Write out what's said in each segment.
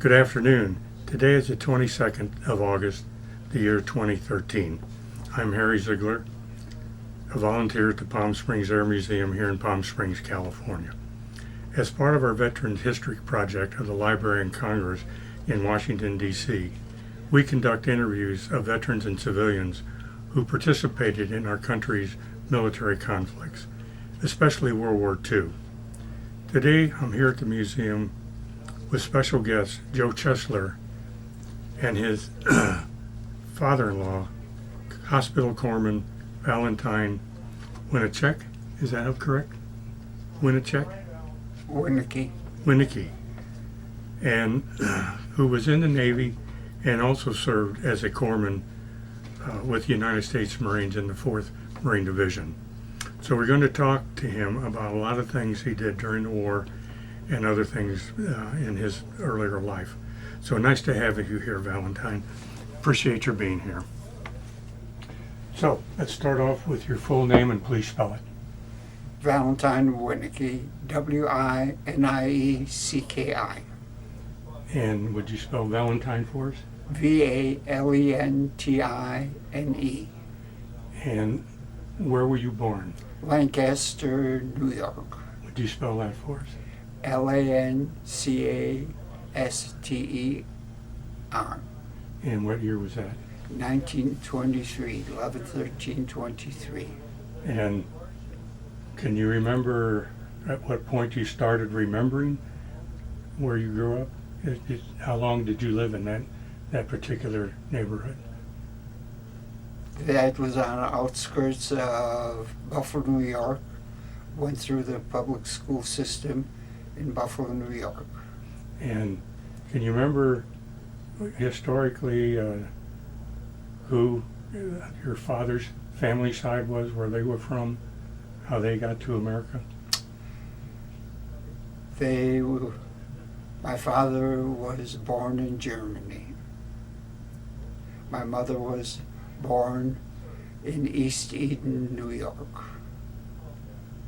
Good afternoon. Today is the 22nd of August, the year 2013. I'm Harry Ziegler, a volunteer at the Palm Springs Air Museum here in Palm Springs, California. As part of our Veterans History Project of the Library of Congress in Washington, D.C., we conduct interviews of veterans and civilians who participated in our country's military conflicts, especially World War II. Today, I'm here at the museum with special guest Joe Chesler and his father-in-law, Hospital Corpsman Valentine Winiecki. Is that correct? Winiecki? Winiecki. And who was in the Navy and also served as a corpsman with the United States Marines in the 4th Marine Division. So we're going to talk to him about a lot of things he did during the war and other things in his earlier life. So nice to have you here, Valentine. Appreciate your being here. So let's start off with your full name and please spell it. Valentine Winiecki, Winiecki. And would you spell Valentine for us? Valentine. And where were you born? Lancaster, New York. Would you spell that for us? Lancaster. And what year was that? 1923, 11/13/23. And can you remember at what point you started remembering where you grew up? How long did you live in that particular neighborhood? That was on the outskirts of Buffalo, New York. Went through the public school system in Buffalo, New York. And can you remember historically who your father's family side was, where they were from, how they got to America? My father was born in Germany. My mother was born in East Eden, New York.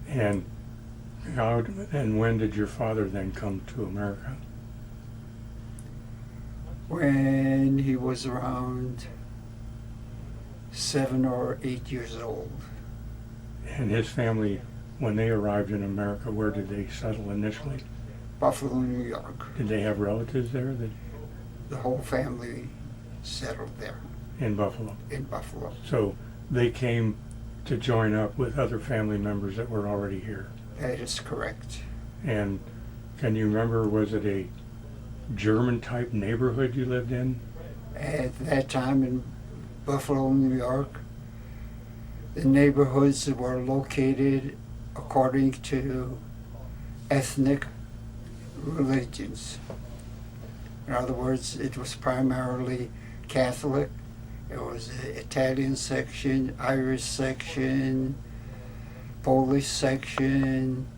And how and when did your father then come to America? When he was around 7 or 8 years old. And his family, when they arrived in America, where did they settle initially? Buffalo, New York. Did they have relatives there? The whole family settled there. In Buffalo? In Buffalo. So they came to join up with other family members that were already here? That is correct. And can you remember, was it a German-type neighborhood you lived in? At that time in Buffalo, New York, the neighborhoods were located according to ethnic religions. In other words, it was primarily Catholic. It was the Italian section, Irish section, Polish section,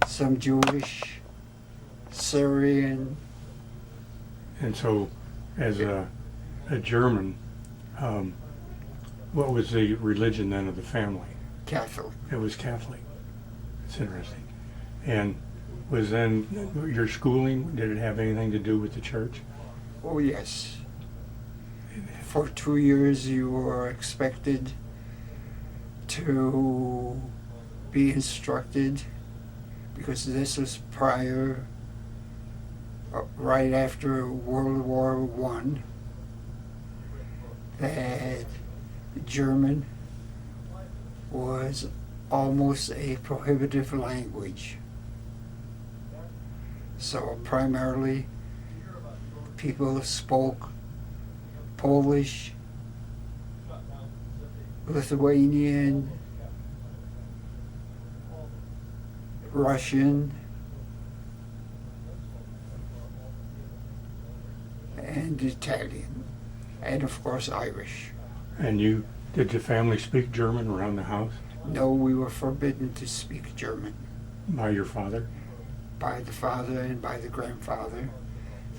some Jewish, Syrian. And so, as a German, what was the religion then of the family? Catholic. It was Catholic. It's interesting. And was then your schooling, did it have anything to do with the church? Oh, yes. For 2 years you were expected to be instructed, because this was right after World War I, that German was almost a prohibitive language. So primarily people spoke Polish, Lithuanian, Russian, and Italian, and of course Irish. And did the family speak German around the house? No, we were forbidden to speak German. By your father? By the father and by the grandfather.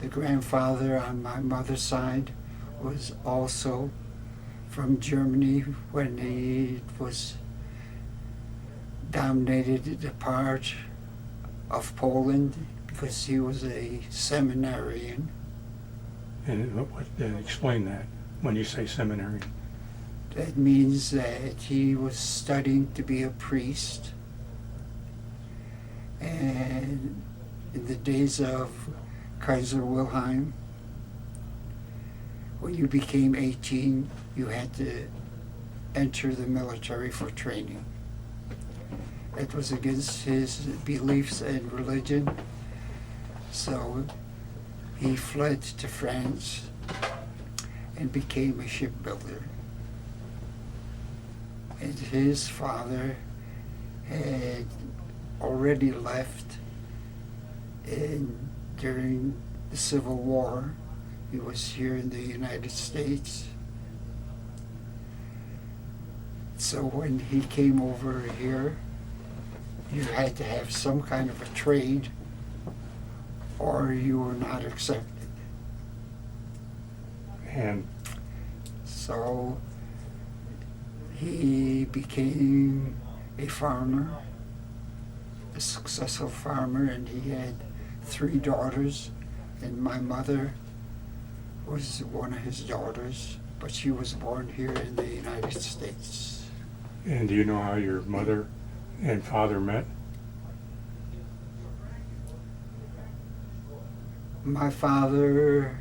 The grandfather on my mother's side was also from Germany when it was dominated the part of Poland because he was a seminarian. And explain that when you say seminary. That means that he was studying to be a priest. And in the days of Kaiser Wilhelm, when you became 18, you had to enter the military for training. It was against his beliefs and religion, so he fled to France and became a shipbuilder. And his father had already left during the Civil War. He was here in the United States. So when he came over here, you had to have some kind of a trade or you were not accepted. And so he became a farmer, a successful farmer, and he had 3 daughters, and my mother was one of his daughters, but she was born here in the United States. do you know how your mother and father met? My father,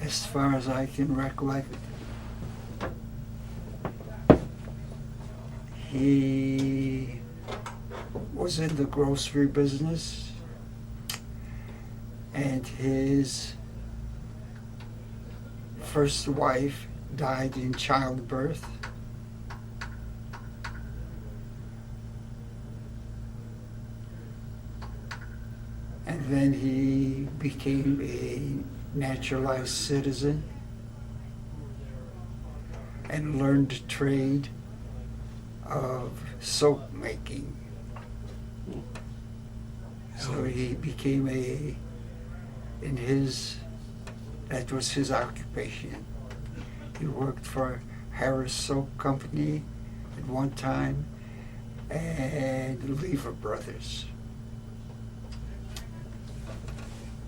as far as I can recollect, he was in the grocery business, and his first wife died in childbirth. And then he became a naturalized citizen and learned the trade of soap making. So he became that was his occupation. He worked for Harris Soap Company at one time and Lever Brothers.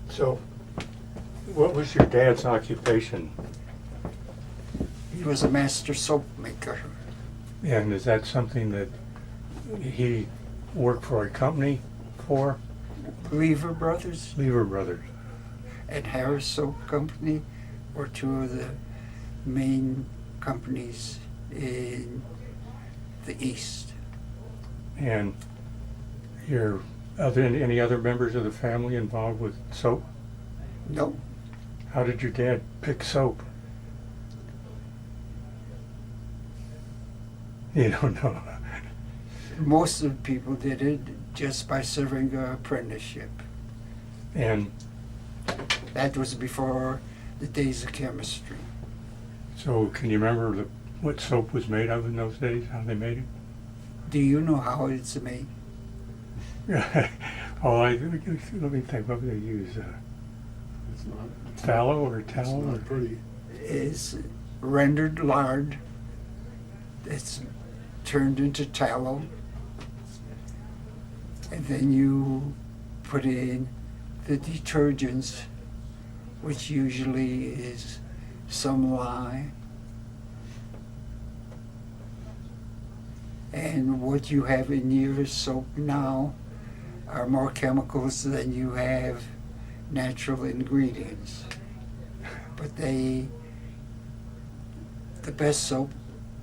So, what was your dad's occupation? He was a master soap maker. And is that something that he worked for a company for? Lever Brothers Lever Brothers. and Harris Soap Company were 2 of the main companies in the East. And any other members of the family involved with soap? No, How did your dad pick soap? You don't know. most of the people did it just by serving an apprenticeship. And That was before the days of chemistry. so can you remember what soap was made of in those days, how they made Do you know how it's made? it? Let me think, what would they use? It's not. Tallow or It's tallow? not pretty. It's rendered lard. It's turned into tallow. And then you put in the detergents, which usually is some lye. And what you have in your soap now are more chemicals than you have natural ingredients. But the best soap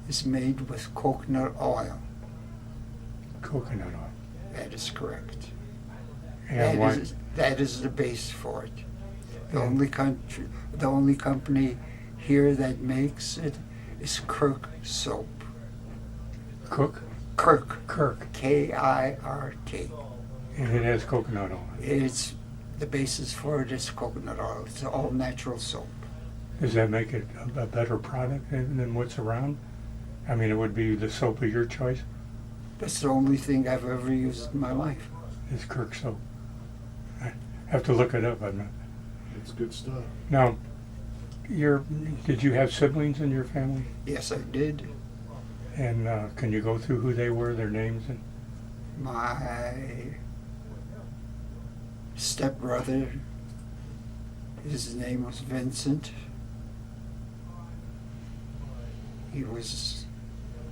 is made with coconut oil. Coconut oil. That is correct. And why? That is the base for it. The And- only company here that makes it is Kirk Soap. Cook? Kirk, Kirk. K-I-R-K. And it has coconut oil. It's the basis for it is coconut oil. It's all natural soap. Does that make it a better product than what's around? I mean, it would be the soap of your choice, That's the only thing I've ever used in my life. is Kirk soap. I have to look it up. I'm not. It's good stuff. Now, did you have siblings in your family? Yes, I did. And can you go through who they were, their names? And My stepbrother, his name was Vincent. He was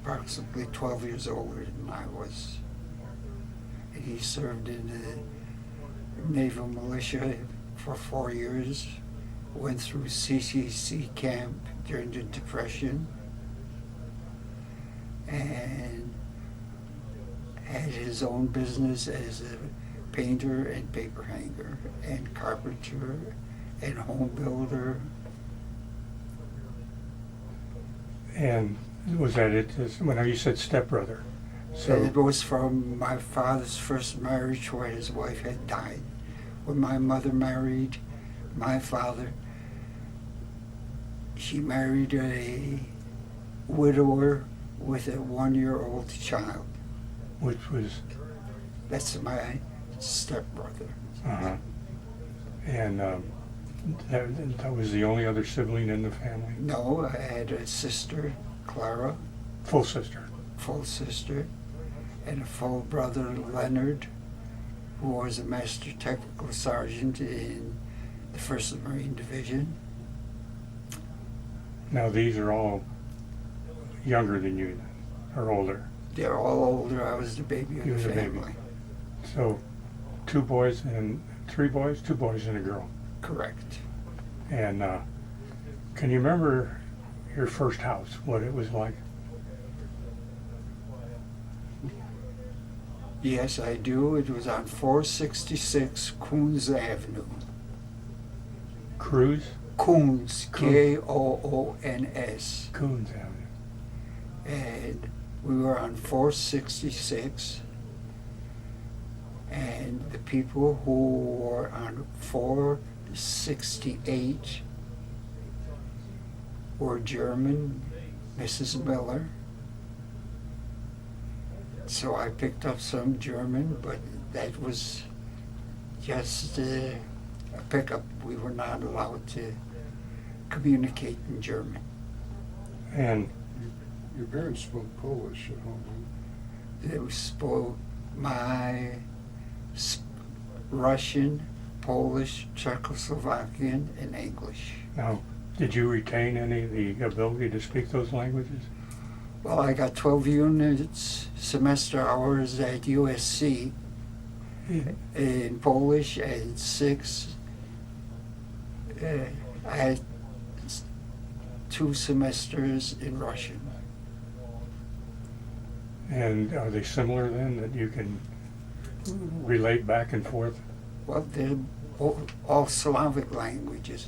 approximately 12 years older than I was. And he served in the naval militia for 4 years, went through CCC camp during the Depression, and had his own business as a painter and paper hanger and carpenter and home builder. And was that it? When you said stepbrother, so And it was from my father's first marriage where his wife had died. When my mother married my father, she married a widower with a 1-year-old child. which was That's my stepbrother. and that was the only other sibling in the family, No, I had a sister, Clara, full sister. full sister, and a full brother, Leonard, who was a master technical sergeant in the 1st Marine Division. Now these are all younger than you then, or older. They're all older. I was the baby of You the were the baby. family. So 2 boys and 2 boys and a girl. Correct. And can you remember your first house, what it was like? Yes, I do. It was on 466 Coons Avenue. Cruz? Coons, Coons. Koons. Coons Avenue. And we were on 466. And the people who were on 468 were German, Mrs. Miller. So I picked up some German, but that was just a pickup. We were not allowed to communicate in German. And Your parents spoke Polish at home, They spoke my Russian, Polish, Czechoslovakian, and English. now, did you retain any of the ability to speak those languages? Well, I got 12 units semester hours at USC in Polish and 6. I had 2 semesters in Russian. And are they similar then, that you can relate back and forth? Well, they're all Slavic languages.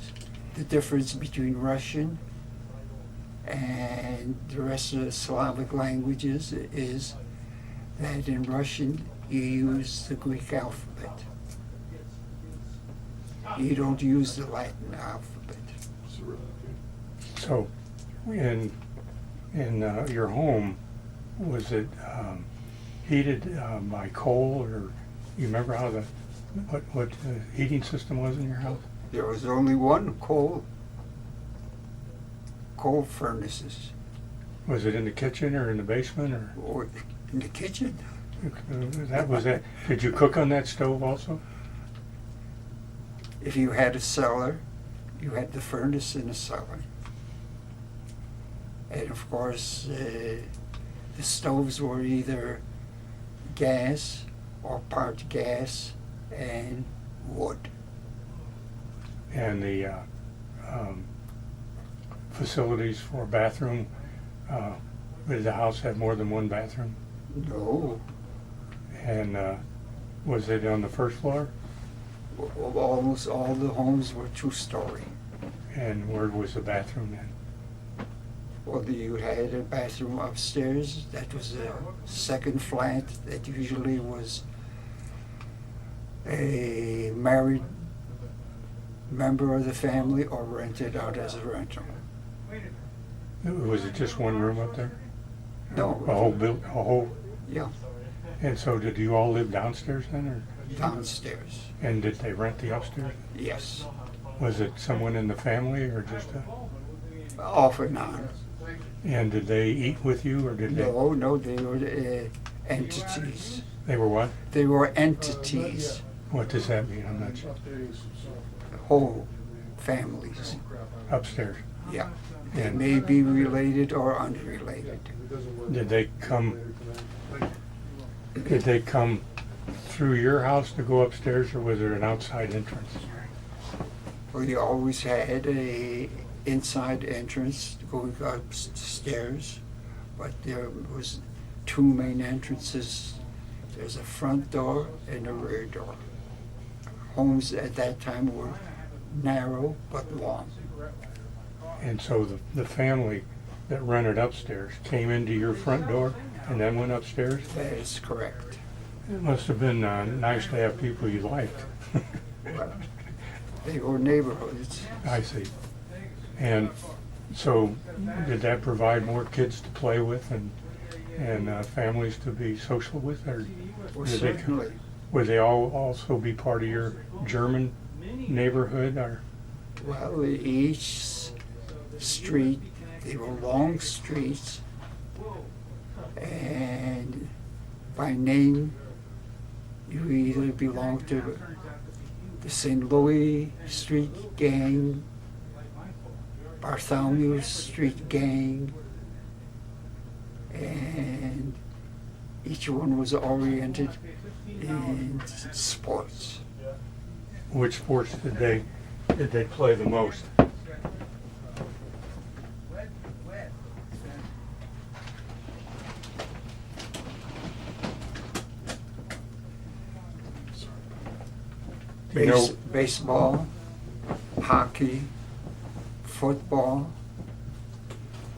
The difference between Russian and the rest of the Slavic languages is that in Russian you use the Greek alphabet. You don't use the Latin alphabet. Cyrillic. So, in your home, was it heated by coal, or you remember how what the heating system was in your house? There was only one coal furnaces, Was it in the kitchen or in the basement, or in the kitchen. that was it? Did you cook on that stove also? If you had a cellar, you had the furnace in the cellar. And of course, the stoves were either gas or part gas and wood. And the facilities for bathroom, did the house have more than one bathroom? No, And was it on the first floor? almost all the homes were 2-story. And where was the bathroom then? Well, you had a bathroom upstairs. That was a second flat that usually was a married member of the family or rented out as a rental. Was it just one room up there? No. A whole, Yeah, and so did you all live downstairs then, or, downstairs. and did they rent the upstairs? Yes, Was it someone in the family or just off and on. and did they eat with you, or did they? No, they were entities. They were what? They were entities, What does that mean? I'm not sure. whole families. Upstairs. Yeah. They And may be related or unrelated. did they come through your house to go upstairs, or was there an outside entrance? We always had a inside entrance going upstairs, but there was two main entrances. There's a front door and a rear door. Homes at that time were narrow but long. And so the family that rented upstairs came into your front door and then went upstairs? That is correct. It must have been nice to have people you liked. Well, they were neighborhoods. I see. And so did that provide more kids to play with and families to be social with? Or Well, did they certainly. would they all also be part of your German neighborhood? Or Well, each street, they were long streets, and by name, you either belonged to the St. Louis Street Gang, Bartholomew Street Gang, and each one was oriented in sports. which sports did they play the most? You know, Baseball, hockey, football,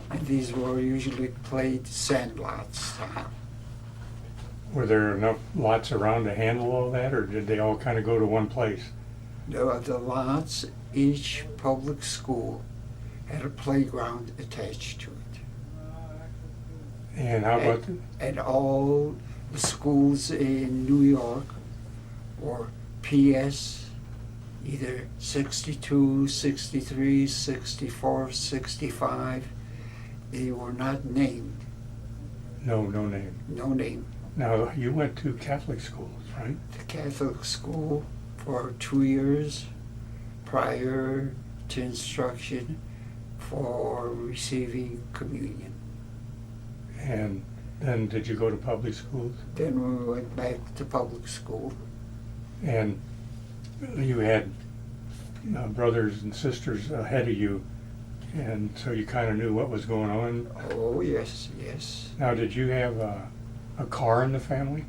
and these were usually played sandlots. were there enough lots around to handle all that, or did they all kind of go to one place? The lots, each public school had a playground attached to it. And how about And all the schools in New York were PS, either 62, 63, 64, 65. They were not named, no name? no name. Now, you went to Catholic schools, right? The Catholic school for 2 years prior to instruction for receiving communion. And then did you go to public schools? Then we went back to public school. And you had brothers and sisters ahead of you, and so you kind of knew what was going on. Oh, yes, yes. Now, did you have a car in the family?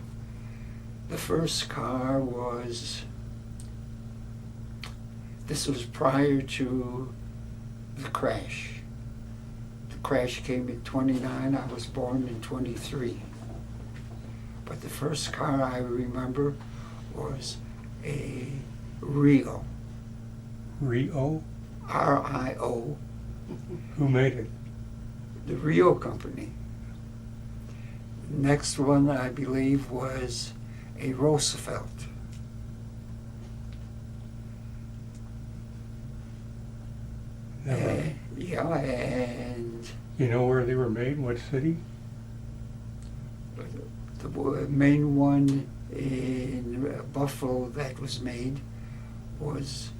The first car this was prior to the crash. The crash came in 29, I was born in 23. But the first car I remember was a Rio, Rio? R-I-O, Who made it? the Rio company. Next one, I believe, was a Roosevelt. Never. Yeah, and You know where they were made? What city? the main one in Buffalo that was made was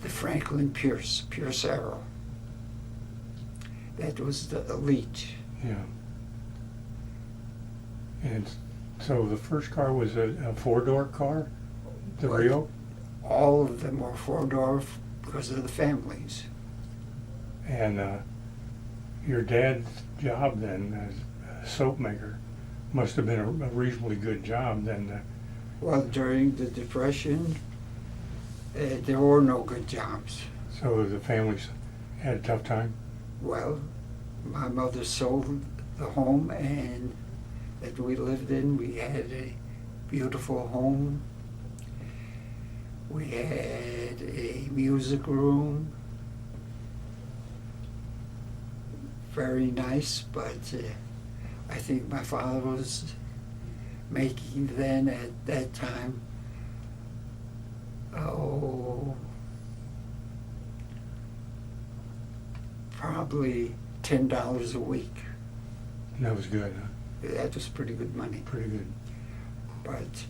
the Franklin Pierce Arrow. That was the elite. Yeah. And so the first car was a four-door car? The What? Rio? All of them were four-door because of the families. And your dad's job then as a soap maker must have been a reasonably good job then. Well, during the Depression, there were no good jobs. So the families had a tough time? Well, my mother sold the home and that we lived in. We had a beautiful home. We had a music room. Very nice, but I think my father was making then at that time, probably $10 a week. And that was good, huh? That was pretty good money. Pretty good. But,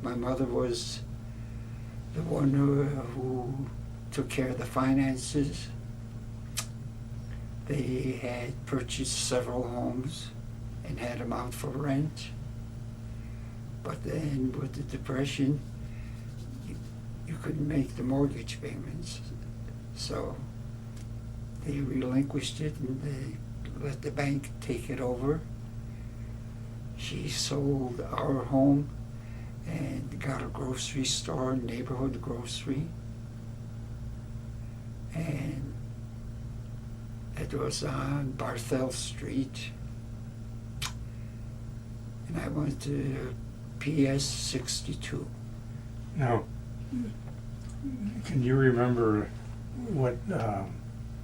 my mother was the one who took care of the finances. They had purchased several homes and had them out for rent. But then with the Depression, you couldn't make the mortgage payments. So they relinquished it and they let the bank take it over. She sold our home and got a grocery store, neighborhood grocery. And it was on Barthel Street. And I went to PS 62. Now, can you remember what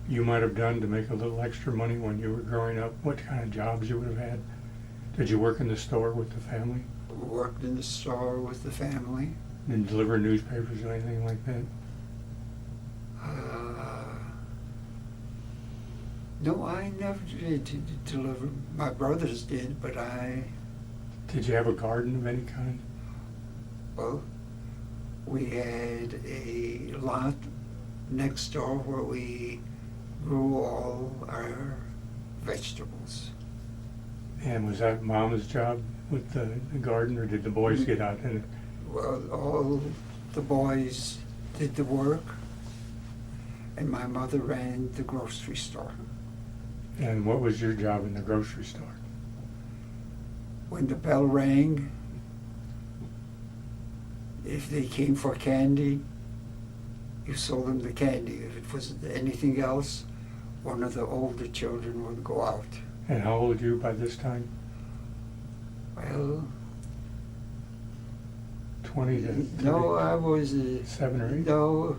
you might have done to make a little extra money when you were growing up? What kind of jobs you would have had? Did you work in the store with the family? Worked in the store with the family. And deliver newspapers or anything like that? No, I never did deliver. My brothers did, but Did you have a garden of any kind? well, we had a lot next door where we grew all our vegetables. And was that Mom's job with the garden, or did the boys get out in it? Well, all the boys did the work, and my mother ran the grocery store. And what was your job in the grocery store? When the bell rang, if they came for candy, you sold them the candy. If it was anything else, one of the older children would go out. And how old were you by this time? Well, 20 to no, I was 7 or 8? no,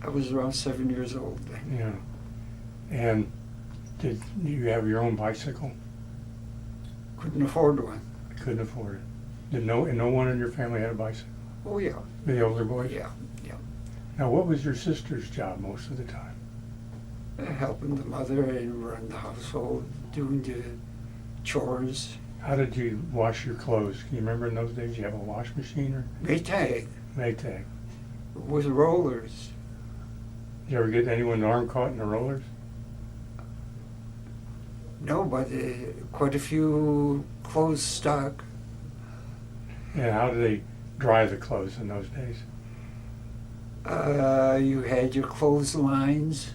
I was around 7 years old then. Yeah. And did you have your own bicycle? Couldn't afford one. Couldn't afford it. And no one in your family had a bicycle? Oh yeah, The older boys? yeah. Now, what was your sister's job most of the time? Helping the mother and run the household, doing the chores. How did you wash your clothes? Can you remember in those days you have a wash machine or Maytag Maytag? with rollers. Did you ever get anyone's arm caught in the rollers? No, but quite a few clothes stuck. And how did they dry the clothes in those days? You had your clotheslines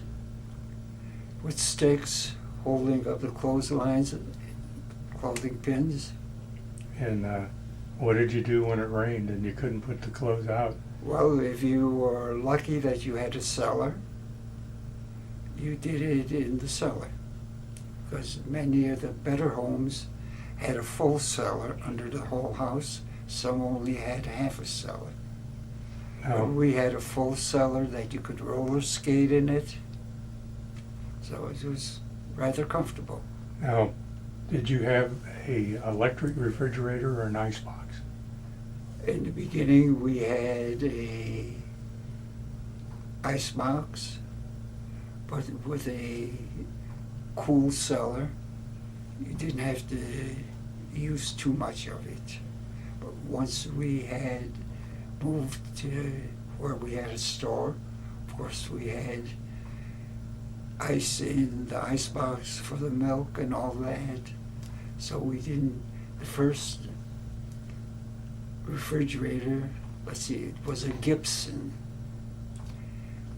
with sticks holding up the clotheslines and clothing pins. And what did you do when it rained and you couldn't put the clothes out? Well, if you were lucky that you had a cellar, you did it in the cellar. Because many of the better homes had a full cellar under the whole house. Some only had half a cellar. Now, We had a full cellar that you could roller skate in it. So it was rather comfortable. now, did you have a electric refrigerator or an icebox? In the beginning, we had a icebox, but with a cool cellar. You didn't have to use too much of it. But once we had moved to where we had a store, of course we had ice in the icebox for the milk and all that. So we didn't, the first refrigerator, let's see, it was a Gibson.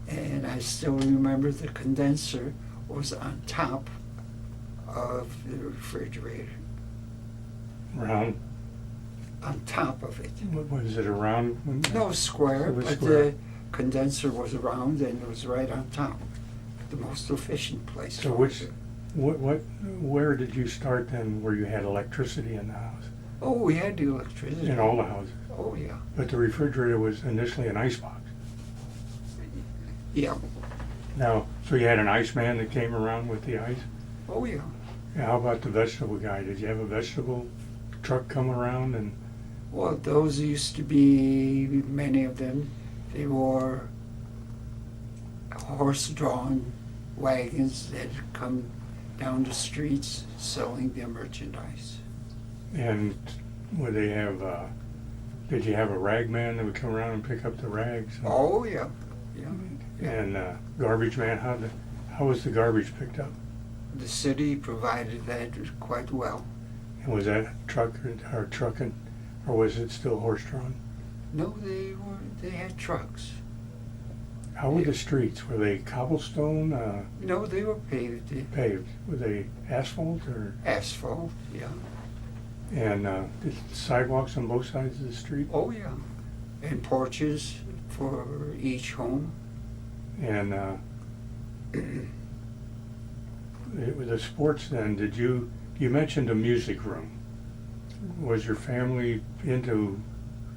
And I still remember the condenser was on top of the refrigerator, Round? on top of it. Was it a round one? No, square, It was but square. the condenser was round and it was right on top. The most efficient place. So for it. where did you start then where you had electricity in the house? Oh, we had the electricity. In all the houses? Oh, yeah. But the refrigerator was initially an icebox. Yeah. Now, so you had an iceman that came around with the ice? Oh, yeah. Yeah, how about the vegetable guy? Did you have a vegetable truck come around and, Well, those used to be, many of them, they were horse-drawn wagons that come down the streets selling their merchandise. And would they have, did you have a rag man that would come around and pick up the rags? Oh, yeah, yeah. And garbage man, how was the garbage picked up? The city provided that quite well. And was that trucking, or was it still horse-drawn? No, they had trucks. How were the streets? Were they cobblestone, No, they were paved. paved? Were they asphalt or? Asphalt, yeah. And did sidewalks on both sides of the street? Oh, yeah. And porches for each home. And with the sports then, you mentioned a music room. Was your family into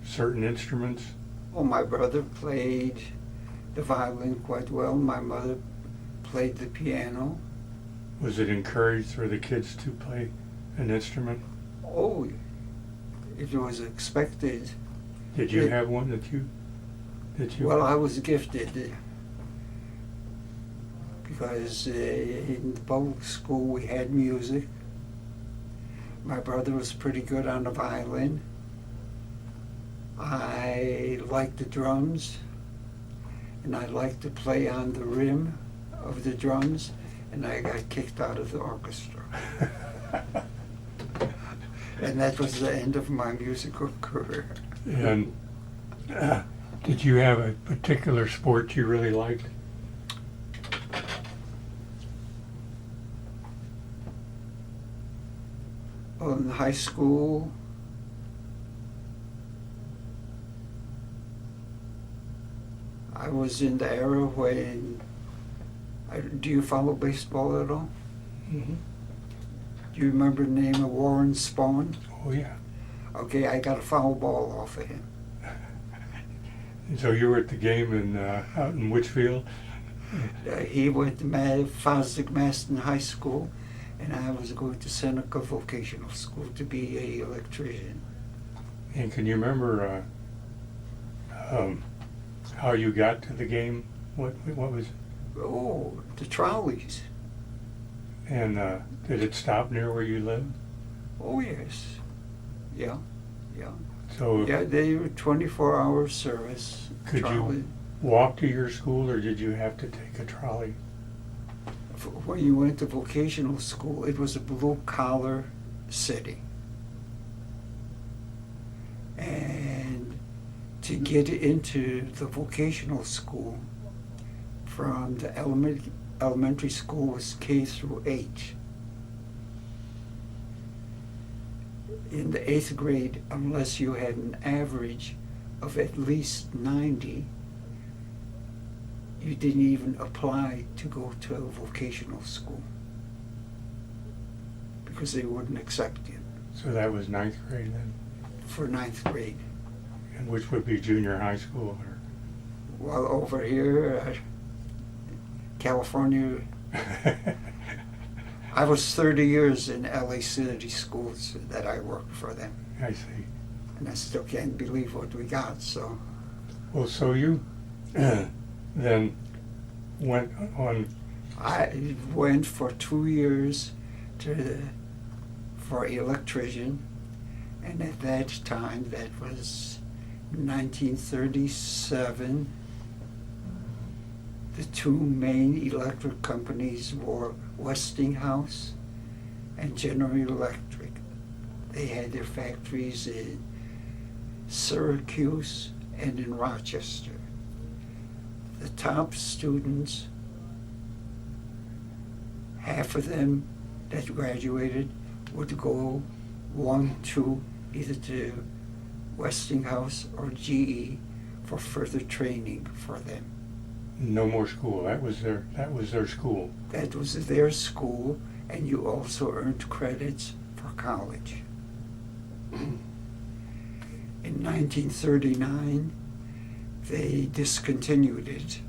certain instruments? Oh, my brother played the violin quite well. My mother played the piano. Was it encouraged for the kids to play an instrument? Oh, it was expected. Did you have one that you? Well, I was gifted because in the public school we had music. My brother was pretty good on the violin. I liked the drums, and I liked to play on the rim of the drums, and I got kicked out of the orchestra. And that was the end of my musical career. And did you have a particular sport you really liked? Well, in high school, I was in the era when, do you follow baseball at all? Mm-hmm. Do you remember the name of Warren Spahn? Oh yeah. Okay, I got a foul ball off of him. So you were at the game out in Whitfield? He went to Fosdick Maston High School, and I was going to Seneca Vocational School to be an electrician. And can you remember how you got to the game? What was it? Oh, the trolleys. And did it stop near where you lived? Oh, yes. Yeah, yeah. So Yeah, they were 24-hour service. could trolley. you walk to your school, or did you have to take a trolley? When you went to vocational school, it was a blue-collar city. And to get into the vocational school from the elementary school was K through 8. In the 8th grade, unless you had an average of at least 90, you didn't even apply to go to a vocational school because they wouldn't accept you So that was 9th grade then? for 9th grade. And which would be junior high school? While over here, California, I was 30 years in LA City schools that I worked for them. I see. And I still can't believe what we got, so. Well, so you then went on. I went for 2 years for electrician, and at that time, that was 1937, the two main electric companies were Westinghouse and General Electric. They had their factories in Syracuse and in Rochester. The top students, half of them that graduated would go either to Westinghouse or GE for further training for them. No more school. That was their school. That was their school, and you also earned credits for college. In 1939, they discontinued it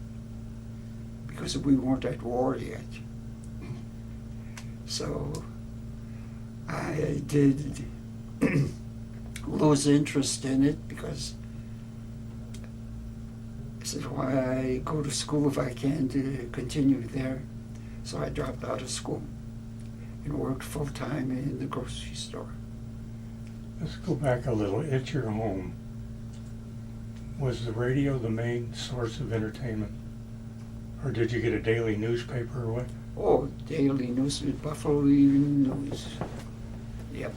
because we weren't at war yet. So I did lose interest in it because I said, why go to school if I can't continue there? So I dropped out of school. and worked full-time in the grocery store. Let's go back a little. At your home, was the radio the main source of entertainment? Or did you get a daily newspaper or what? Oh, daily news, Buffalo Evening News. Yep.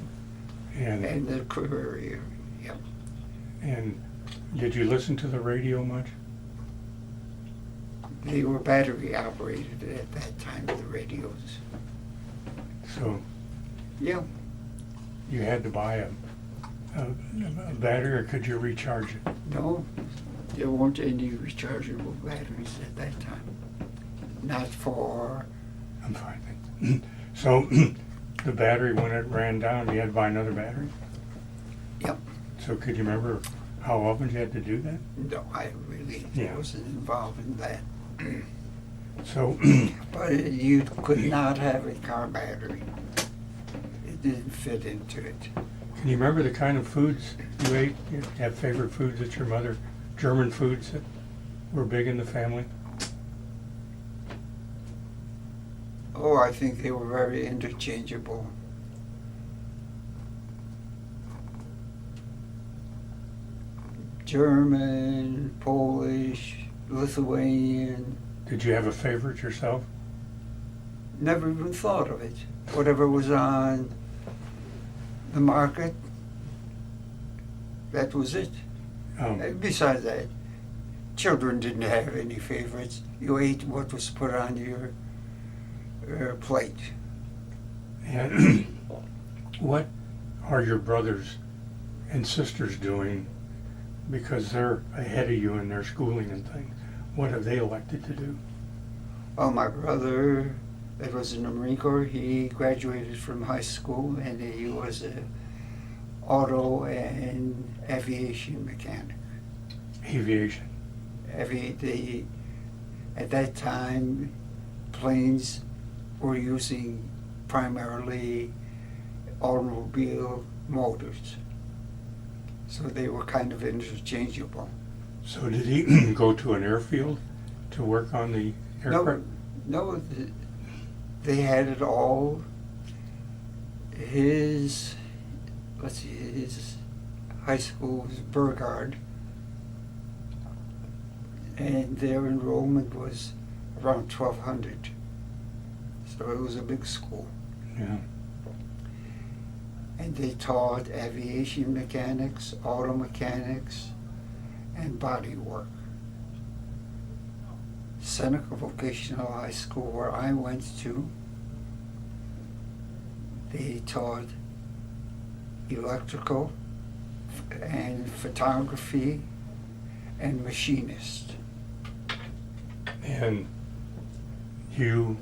And the Courier. Yep. And did you listen to the radio much? They were battery operated at that time, the radios. So Yeah. you had to buy a battery, or could you recharge it? No, there weren't any rechargeable batteries at that time. Not for, I'm fine. Thanks. So the battery, when it ran down, you had to buy another battery? yep. So could you remember how often you had to do that? No, I really Yeah. wasn't involved in that. So But you could not have a car battery. It didn't fit into it. can you remember the kind of foods you ate? You have favorite foods that your mother, German foods that were big in the family? Oh, I think they were very interchangeable. German, Polish, Lithuanian. Did you have a favorite yourself? Never even thought of it. Whatever was on the market, that was it. Besides that, children didn't have any favorites. You ate what was put on your plate. And what are your brothers and sisters doing, because they're ahead of you in their schooling and things? What have they elected to do? Well, my brother, that was in the Marine Corps, he graduated from high school and he was a auto and aviation mechanic. Aviation. At that time, planes were using primarily automobile motors. So they were kind of interchangeable. So did he go to an airfield to work on the aircraft? No, they had it all. His high school was Burgard, and their enrollment was around 1,200. So it was a big school. Yeah. And they taught aviation mechanics, auto mechanics, and body work. Seneca Vocational High School, where I went to, they taught electrical and photography and machinist. And you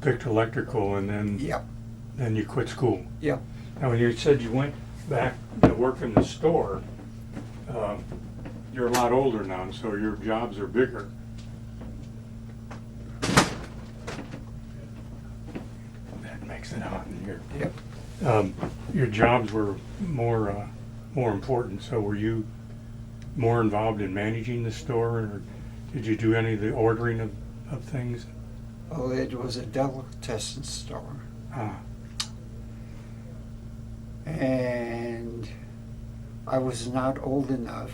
picked electrical, and then Yep. then you quit school. Yep. Now, when you said you went back to work in the store, you're a lot older now, so your jobs are bigger. That makes it hot in here. Yep. Your jobs were more important. So were you more involved in managing the store, or did you do any of the ordering of things? Well, it was a delicatessen store. Ah, And I was not old enough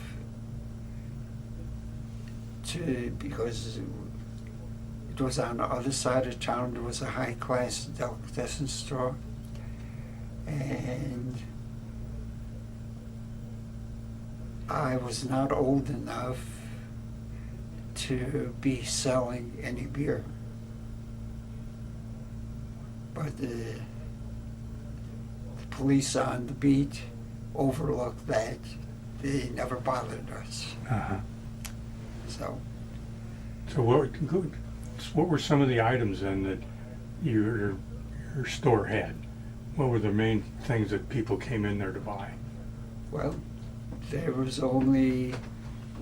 because it was on the other side of town. There was a high-class delicatessen store, and I was not old enough to be selling any beer. But the police on the beat overlooked that. They never bothered us. uh-huh. So, So what were some of the items then that your store had? What were the main things that people came in there to buy? well, there was only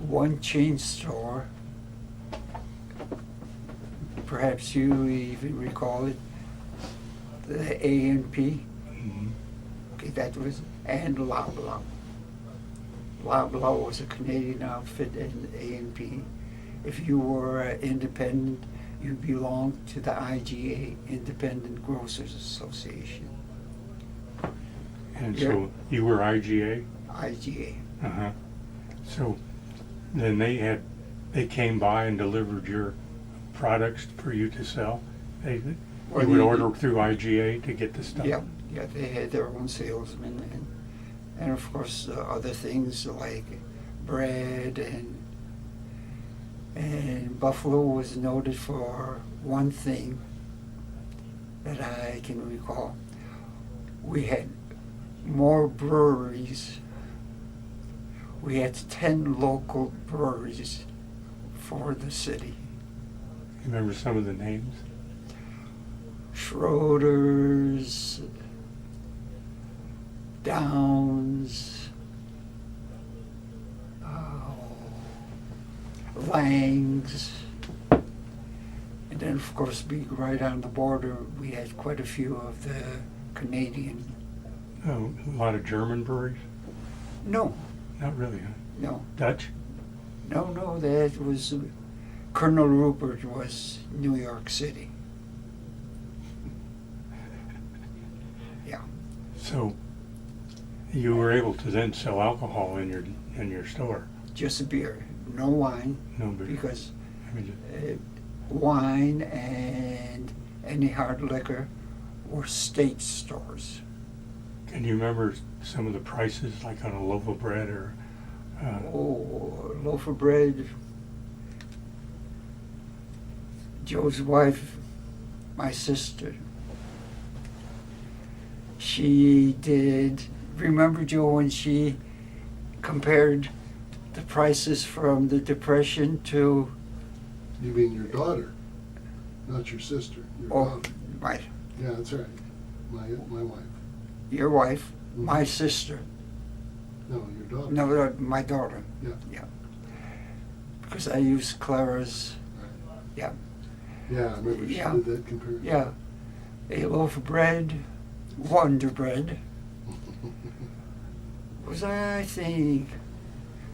one chain store. Perhaps you even recall it, the A&P. Mhm. Okay, that was, and Loblaw. Loblaw was a Canadian outfit, and A&P. If you were independent, you belong to the IGA, Independent Grocers Association. And Yeah. so you were IGA? IGA. Uh-huh. So then they came by and delivered your products for you to sell? Well, You would you- order through IGA to get the stuff? Yeah, they had their own salesmen, and of course other things like bread, and Buffalo was noted for one thing that I can recall. We had more breweries. We had 10 local breweries for the city. You remember some of the names? Schroeder's, Downs, Lang's, and then of course being right on the border, we had quite a few of the Canadian. Oh, a lot of German breweries? No, Not really, huh? no, Dutch? no, that was, Colonel Rupert was New York City. Yeah. So you were able to then sell alcohol in your store? Just beer, no wine, No beer? because I mean, wine and any hard liquor were state stores. can you remember some of the prices, like on a loaf of bread or? Oh, a loaf of bread. Joe's wife, my sister, she did, remember Joe when she compared the prices from the Depression to, You mean your daughter, not your sister, your oh, daughter. right, Yeah, that's right. My wife. your wife, my sister, No, your daughter. no, my daughter. Yeah. Yeah. Because I use Clara's, Right. yeah. Yeah, I remember she Yeah. did that comparison. Yeah, a loaf of bread, Wonder Bread, was I think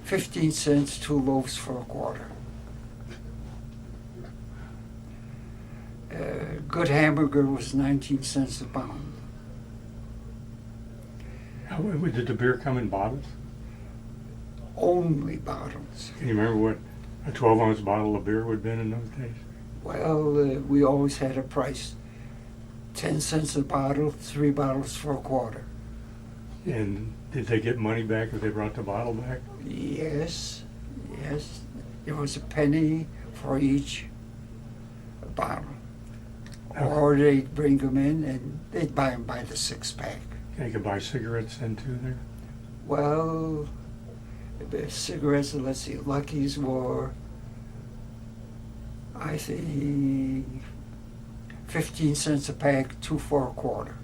15 cents, 2 loaves for a quarter. Good hamburger was 19 cents a pound. Did the beer come in bottles? Only bottles. Can you remember what a 12-ounce bottle of beer would have been in those days? Well, we always had a price, 10 cents a bottle, 3 bottles for a quarter. And did they get money back if they brought the bottle back? Yes, yes. There was a penny for each bottle. Or they'd bring them in and they'd buy them by the 6-pack. They could buy cigarettes then too there? Well, the cigarettes, let's see, Lucky's were, I think, 15 cents a pack, 2 for a quarter.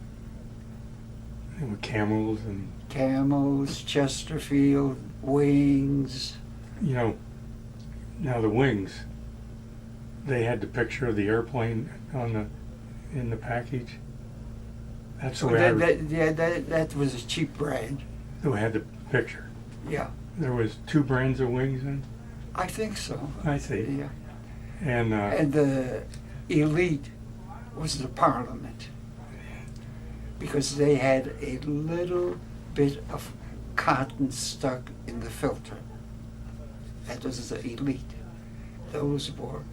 And with Camels and, Camels, Chesterfield, Wings. you know, now the Wings, they had the picture of the airplane in the package. That's the way I That was a cheap brand. they had the picture. Yeah, There was 2 brands of wings in. I think so. I see. Yeah. And And the elite was the Parliament, because they had a little bit of cotton stuck in the filter. That was the elite. Those were,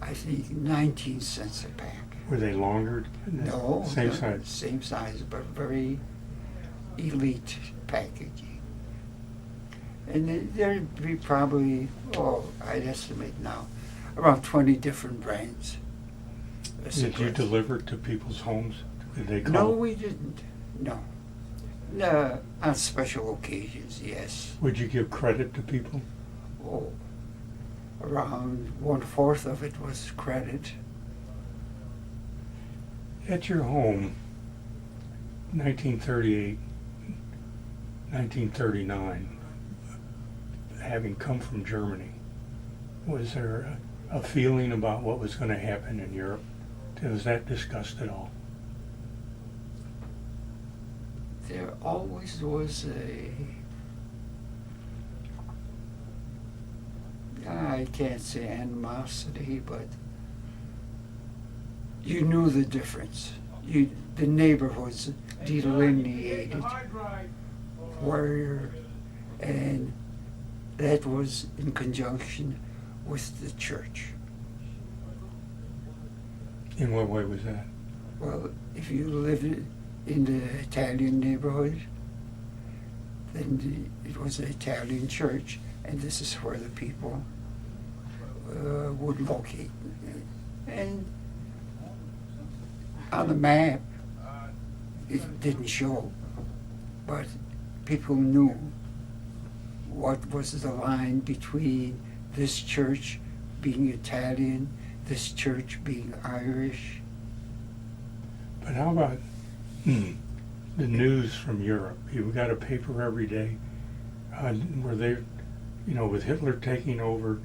I think, 19 cents a pack. were they longer? No, Same no, size. Same size, but very elite packaging. And there'd be probably, I'd estimate now, around 20 different brands. of Did you cigarettes. deliver to people's homes? Did they call? No, we didn't. No. No, on special occasions, yes. Would you give credit to people? Oh, around 1/4 of it was credit. At your home, 1938, 1939, having come from Germany, was there a feeling about what was going to happen in Europe? Was that discussed at all? There always was I can't say animosity, but you knew the difference. The neighborhoods delineated where, and that was in conjunction with the church. In what way was that? Well, if you lived in the Italian neighborhood, then it was an Italian church, and this is where the people would locate. And on the map, it didn't show, but people knew what was the line between this church being Italian, this church being Irish. But how about the news from Europe? You got a paper every day. Were they, with Hitler taking over?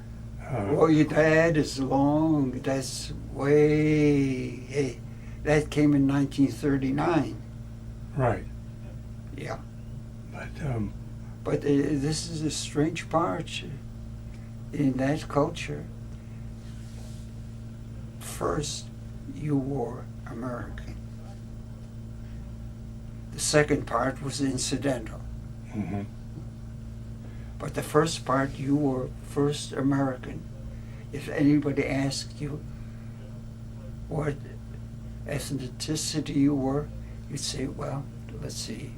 Well, that is long. That's way. That came in 1939. Right. Yeah. But This is a strange part in that culture. First, you were American. The second part was incidental. mm-hmm. But the first part, you were first American. If anybody asked you what ethnicity you were, you'd say, well, let's see.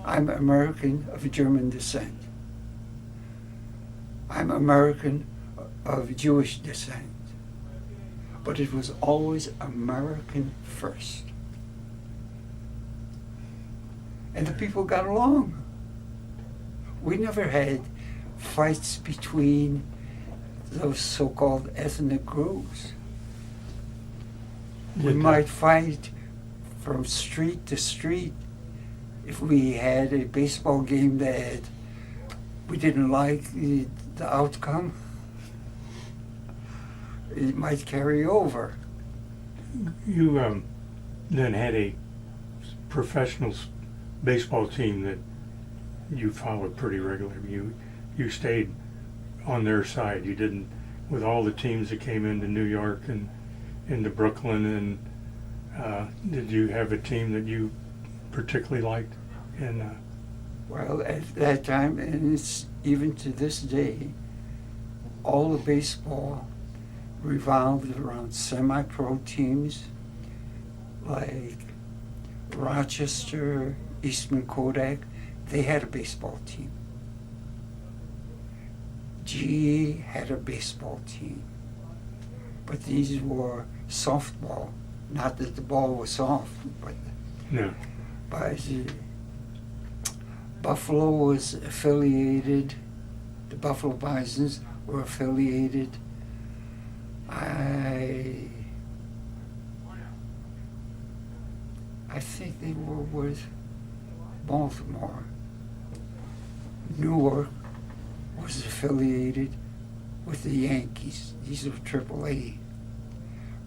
I'm American of German descent. I'm American of Jewish descent. But it was always American first. And the people got along. We never had fights between those so-called ethnic groups. We might fight from street to street if we had a baseball game that we didn't like the outcome. It might carry over. You then had a professional baseball team that you followed pretty regularly. You stayed on their side. You didn't, with all the teams that came into New York and into Brooklyn, and did you have a team that you particularly liked? And well, at that time, and it's even to this day, all the baseball revolved around semi-pro teams like Rochester, Eastman Kodak. They had a baseball team. GE had a baseball team. But these were softball. Not that the ball was soft, but no. Buffalo was affiliated. The Buffalo Bisons were affiliated. I think they were with Baltimore. Newark was affiliated with the Yankees. These were AAA.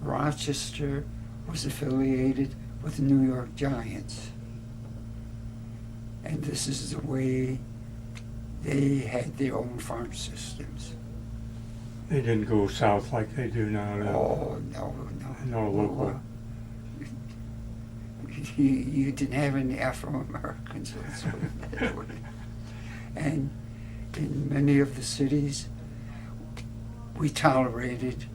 Rochester was affiliated with the New York Giants. And this is the way they had their own farm systems. They didn't go south like they do now. Oh, no. No local. You didn't have any Afro-Americans. Let's put it that way. And in many of the cities, we tolerated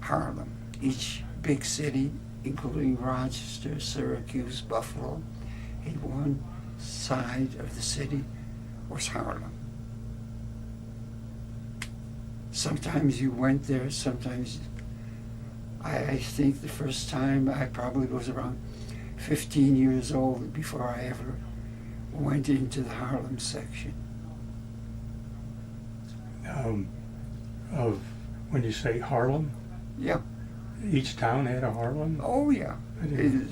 Harlem. Each big city, including Rochester, Syracuse, Buffalo, had one side of the city was Harlem. Sometimes you went there, sometimes I think the first time I probably was around 15 years old before I ever went into the Harlem section. Of when you say Harlem? Yeah. Each town had a Harlem? Oh, yeah. I didn't-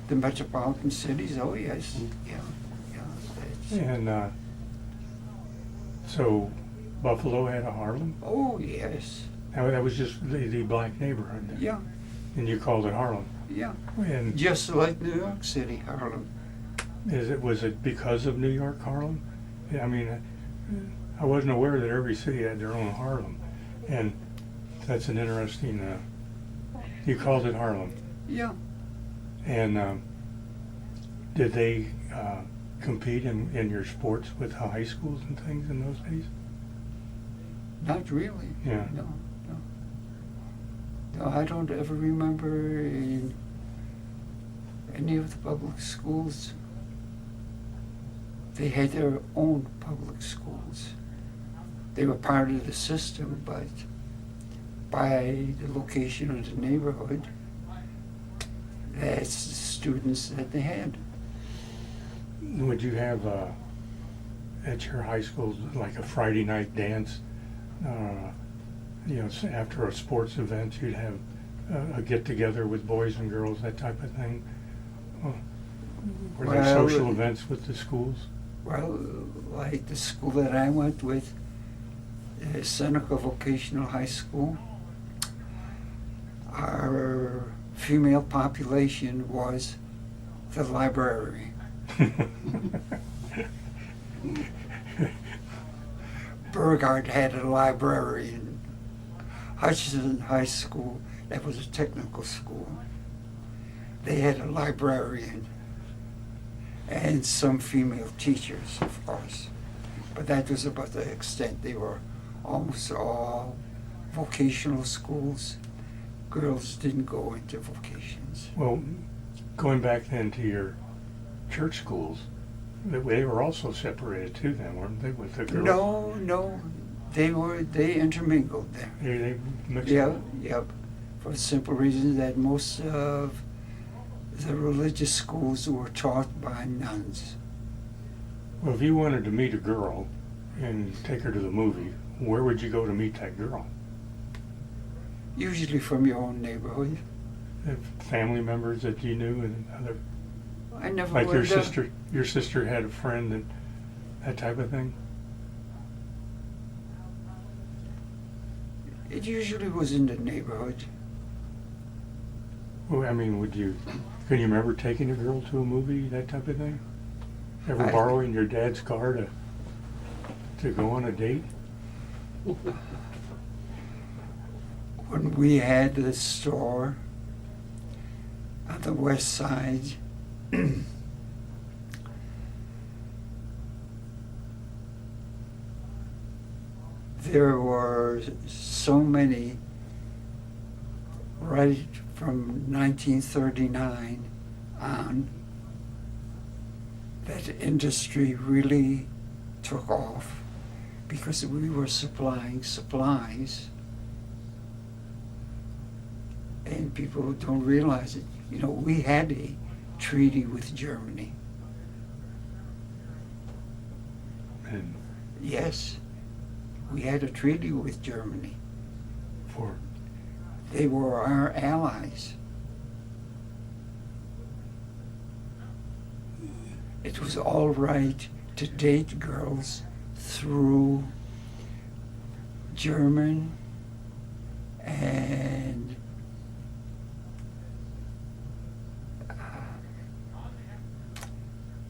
The metropolitan cities, oh, yes. Yeah. And so Buffalo had a Harlem? Oh, yes. Now, that was just the black neighborhood then? Yeah, And you called it Harlem? yeah. And Just like New York City, Harlem. was it because of New York Harlem? Yeah, I mean, I wasn't aware that every city had their own Harlem. And that's an interesting You called it Harlem. Yeah. And did they compete in your sports with high schools and things in those days? Not really. Yeah. No. No, I don't ever remember in any of the public schools. They had their own public schools. They were part of the system, but by the location of the neighborhood, that's the students that they had. Would you have at your high school like a Friday night dance? After a sports event, you'd have a get together with boys and girls, that type of thing. Were there Well, social events with the schools? Well, like the school that I went with, Seneca Vocational High School, our female population was the library. Burgard had a librarian. Hutchinson High School, that was a technical school, they had a librarian and some female teachers, of course. But that was about the extent. They were almost all vocational schools. Girls didn't go into vocations. Well, going back then to your church schools, they were also separated too then, weren't they, with the girls? No, they intermingled there. They mixed Yeah, up? yep. For the simple reason that most of the religious schools were taught by nuns. Well, if you wanted to meet a girl and take her to the movie, where would you go to meet that girl? Usually from your own neighborhood. Family members that you knew and other, I never like your went sister. Your sister had a friend, that type of thing. It usually was in the neighborhood. Well, I mean, can you remember taking a girl to a movie, that type of thing? Ever I- borrowing your dad's car to go on a date? When we had the store on the west side, there were so many right from 1939 on that industry really took off because we were supplying supplies. And people don't realize it. You know, we had a treaty with Germany. And Yes, we had a treaty with Germany. for They were our allies. It was all right to date girls through German and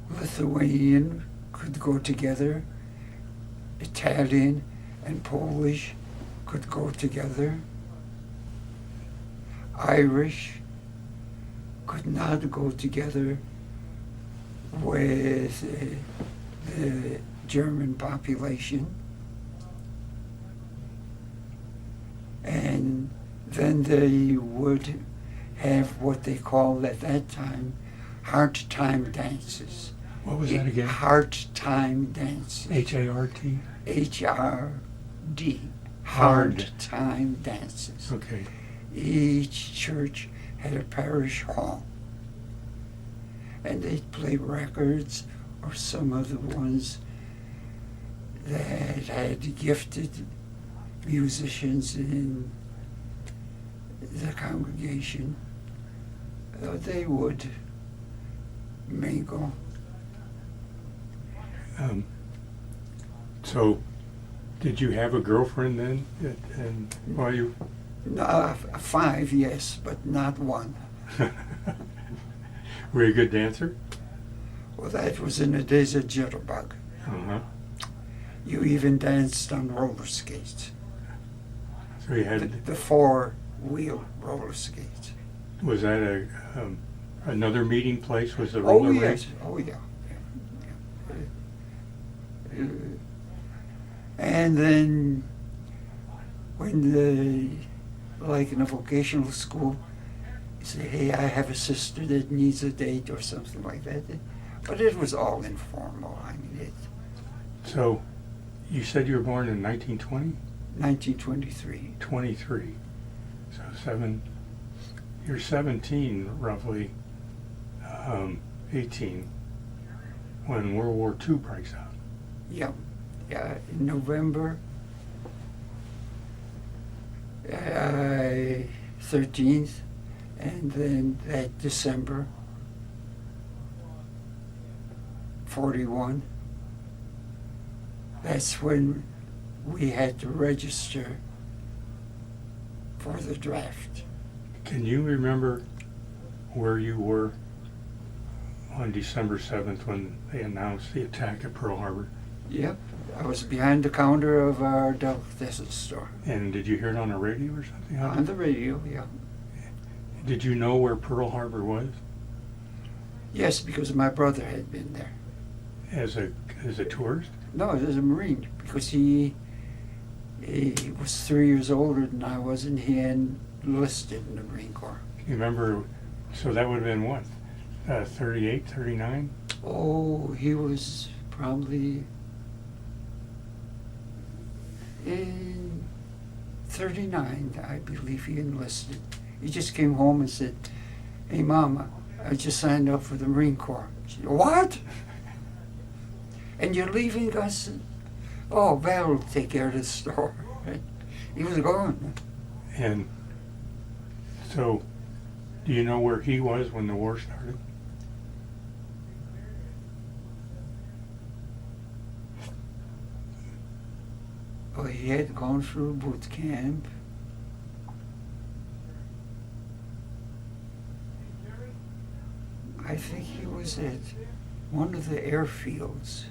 Lithuanian could go together. Italian and Polish could go together. Irish could not go together with the German population. And then they would have what they called at that time heart time dances. what was that again? Heart time dances. HART? HRD. Hard. Hard time dances. Okay. Each church had a parish hall. And they'd play records or some of the ones that had gifted musicians in the congregation. They would mingle. So, did you have a girlfriend then? And while you No, 5, yes, but not one. were you a good dancer? Well, that was in the days of Jitterbug. Uh-huh. You even danced on roller skates. So you had The 4 wheel roller skates. Was that another meeting place? Was the Oh, roller yes. rink? Oh, yeah. And then when like in a vocational school, you say, hey, I have a sister that needs a date or something like that. But it was all informal. I mean, So, you said you were born in 1920? 1923. 23. So you're 17 roughly, 18, when World War II breaks out. Yeah. Yeah, in November 13th, and then that December 41, that's when we had to register for the draft. Can you remember where you were on December 7th when they announced the attack at Pearl Harbor? Yep, I was behind the counter of our delicatessen store. And did you hear it on the radio or something? On the radio, yeah. Did you know where Pearl Harbor was Yes, because my brother had been there. as a tourist? No, as a Marine, because he was 3 years older than I was, and he enlisted in the Marine Corps. You remember, so that would have been what, 38, 39? Oh, he was probably in 39, I believe he enlisted. He just came home and said, hey, Mama, I just signed up for the Marine Corps. She said, what? And you're leaving us? Oh, Val will take care of the store. He was gone. And so, do you know where he was when the war started? Oh, he had gone through boot camp. I think he was at one of the airfields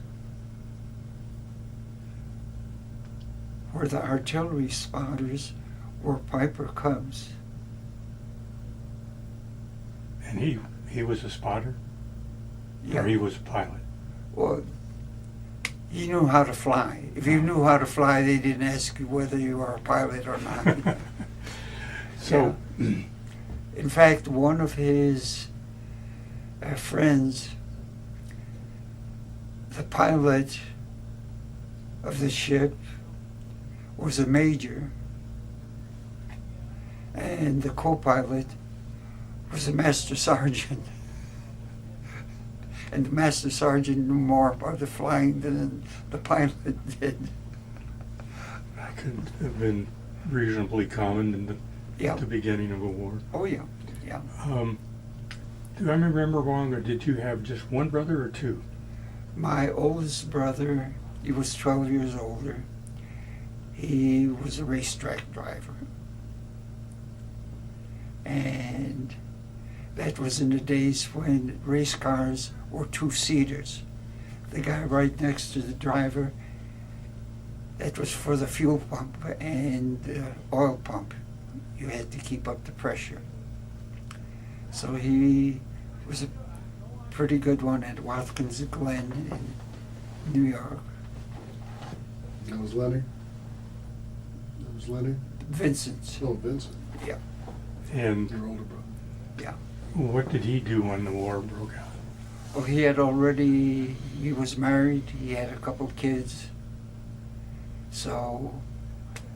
where the artillery spotters were Piper Cubs. And he was a spotter? Yeah. Or he was a pilot? Well, he knew how to fly. If you knew how to fly, they didn't ask you whether you were a pilot or not. So, In fact, one of his friends, the pilot of the ship, was a major, and the co-pilot was a master sergeant. And the master sergeant knew more about the flying than the pilot did. that could have been reasonably common in Yeah. the beginning of a war. Oh, yeah, yeah. Do I remember wrong, or did you have just one brother or two? My oldest brother, he was 12 years older. He was a racetrack driver. And that was in the days when race cars were two-seaters. The guy right next to the driver, that was for the fuel pump and the oil pump. You had to keep up the pressure. So he was a pretty good one at Watkins Glen in New York. That was Lenny? That was Lenny? Vincent. Oh, Vincent, And your older brother. what did he do when the war broke out? Well, he was married, he had a couple kids, so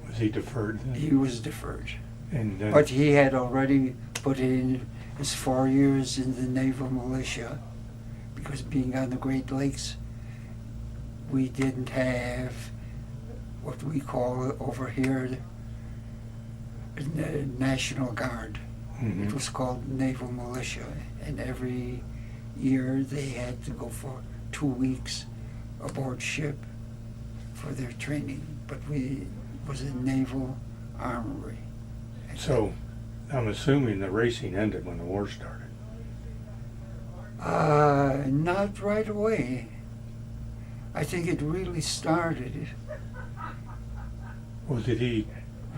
Was he deferred then? he was deferred. And then, But he had already put in his 4 years in the naval militia, because being on the Great Lakes, we didn't have what we call over here the National Guard. Mhm. It was called Naval Militia, and every year they had to go for 2 weeks aboard ship for their training. But it was a naval armory. so I'm assuming the racing ended when the war started. Not right away. I think it really started Well, did he,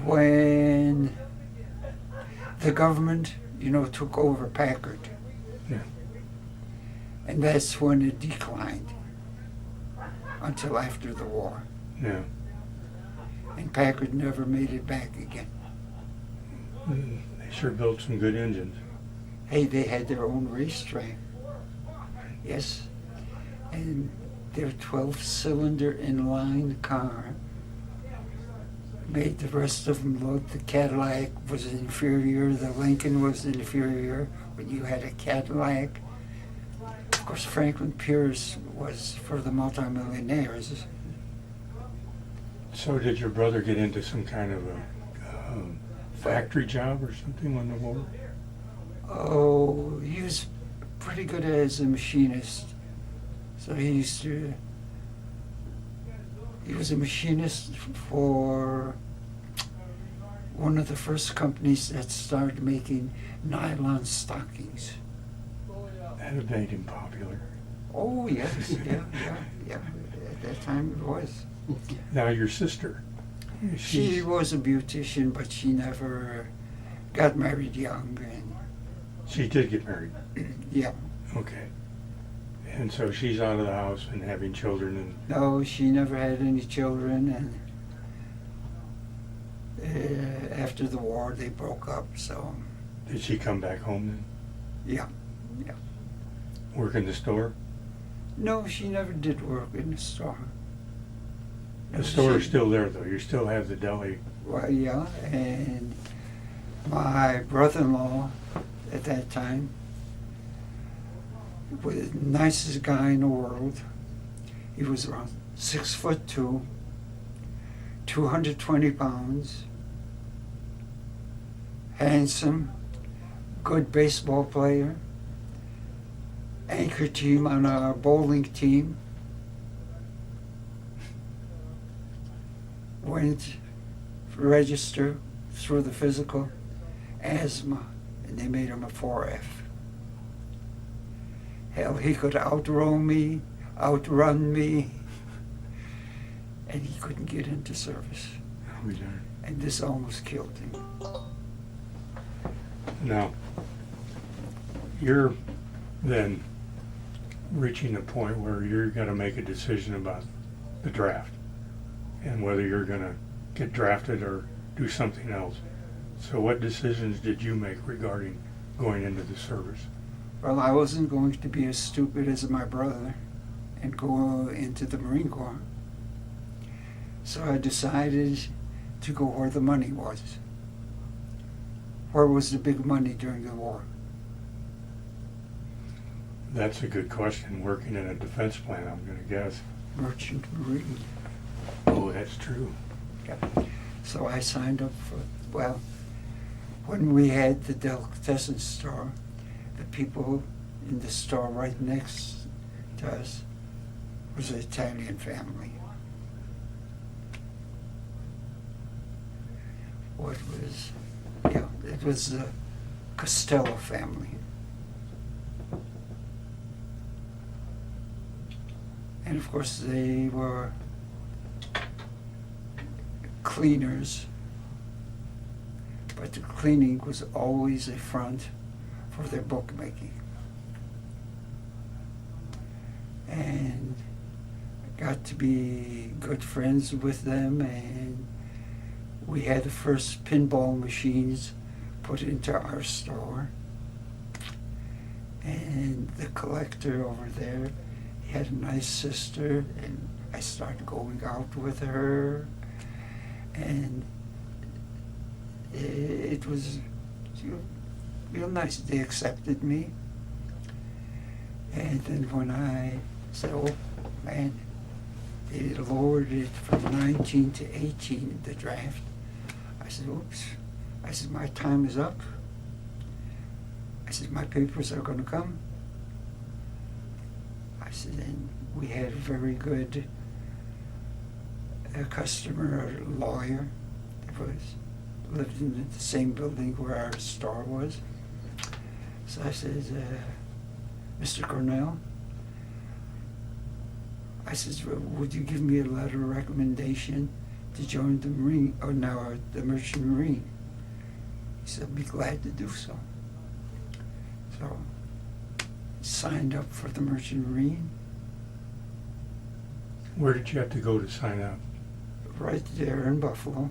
when the government, took over Packard. Yeah. And that's when it declined until after the war. Yeah. And Packard never made it back again. They sure built some good engines. Hey, they had their own racetrack. Yes. And their 12-cylinder inline car made the rest of them look. The Cadillac was inferior. The Lincoln was inferior. When you had a Cadillac, of course, Franklin Pierce was for the multimillionaires. So did your brother get into some kind of a factory job or something when the war? Oh, he was pretty good as a machinist. So he was a machinist for one of the first companies that started making nylon stockings. That had made him popular. Oh, yes, yeah. At that time it was. Now your sister. She was a beautician, but she never got married young. And She did get married. yeah, Okay. And so she's out of the house and having children and no, she never had any children. And after the war, they broke up. So did she come back home then? yeah. Work in the store? No, she never did work in the store. The store is still there though. You still have the deli. Well, yeah, and my brother-in-law at that time was the nicest guy in the world. He was around 6'2", 220 pounds, handsome, good baseball player, anchor team on our bowling team. Went register through the physical, asthma, and they made him a 4F. Hell, he could outrun me, and he couldn't get into service. I'll be darned. And this almost killed him. Now, you're then reaching a point where you're going to make a decision about the draft and whether you're going to get drafted or do something else. So what decisions did you make regarding going into the service? Well, I wasn't going to be as stupid as my brother and go into the Marine Corps. So I decided to go where the money was. Where was the big money during the war? That's a good question. Working in a defense plant, I'm going to guess. Merchant Marine. Oh, that's true. So I signed up for, well, when we had the delicatessen store, the people in the store right next to us was an Italian family. It was the Costello family. And of course they were cleaners, but the cleaning was always a front for their bookmaking. And I got to be good friends with them, and we had the first pinball machines put into our store. And the collector over there, he had a nice sister, and I started going out with her, and it was real nice. They accepted me. And then when I said, oh man, they lowered it from 19 to 18 in the draft, I said, oops. I said, my time is up. I said, my papers are going to come. I said, and we had a very good customer, a lawyer, that lived in the same building where our store was. So I said, Mr. Cornell, I said, would you give me a letter of recommendation to join the Marine, or now the Merchant Marine? He He said, I'd be glad to do so. So, signed up for the Merchant Marine. Where did you have to go to sign up? Right there in Buffalo.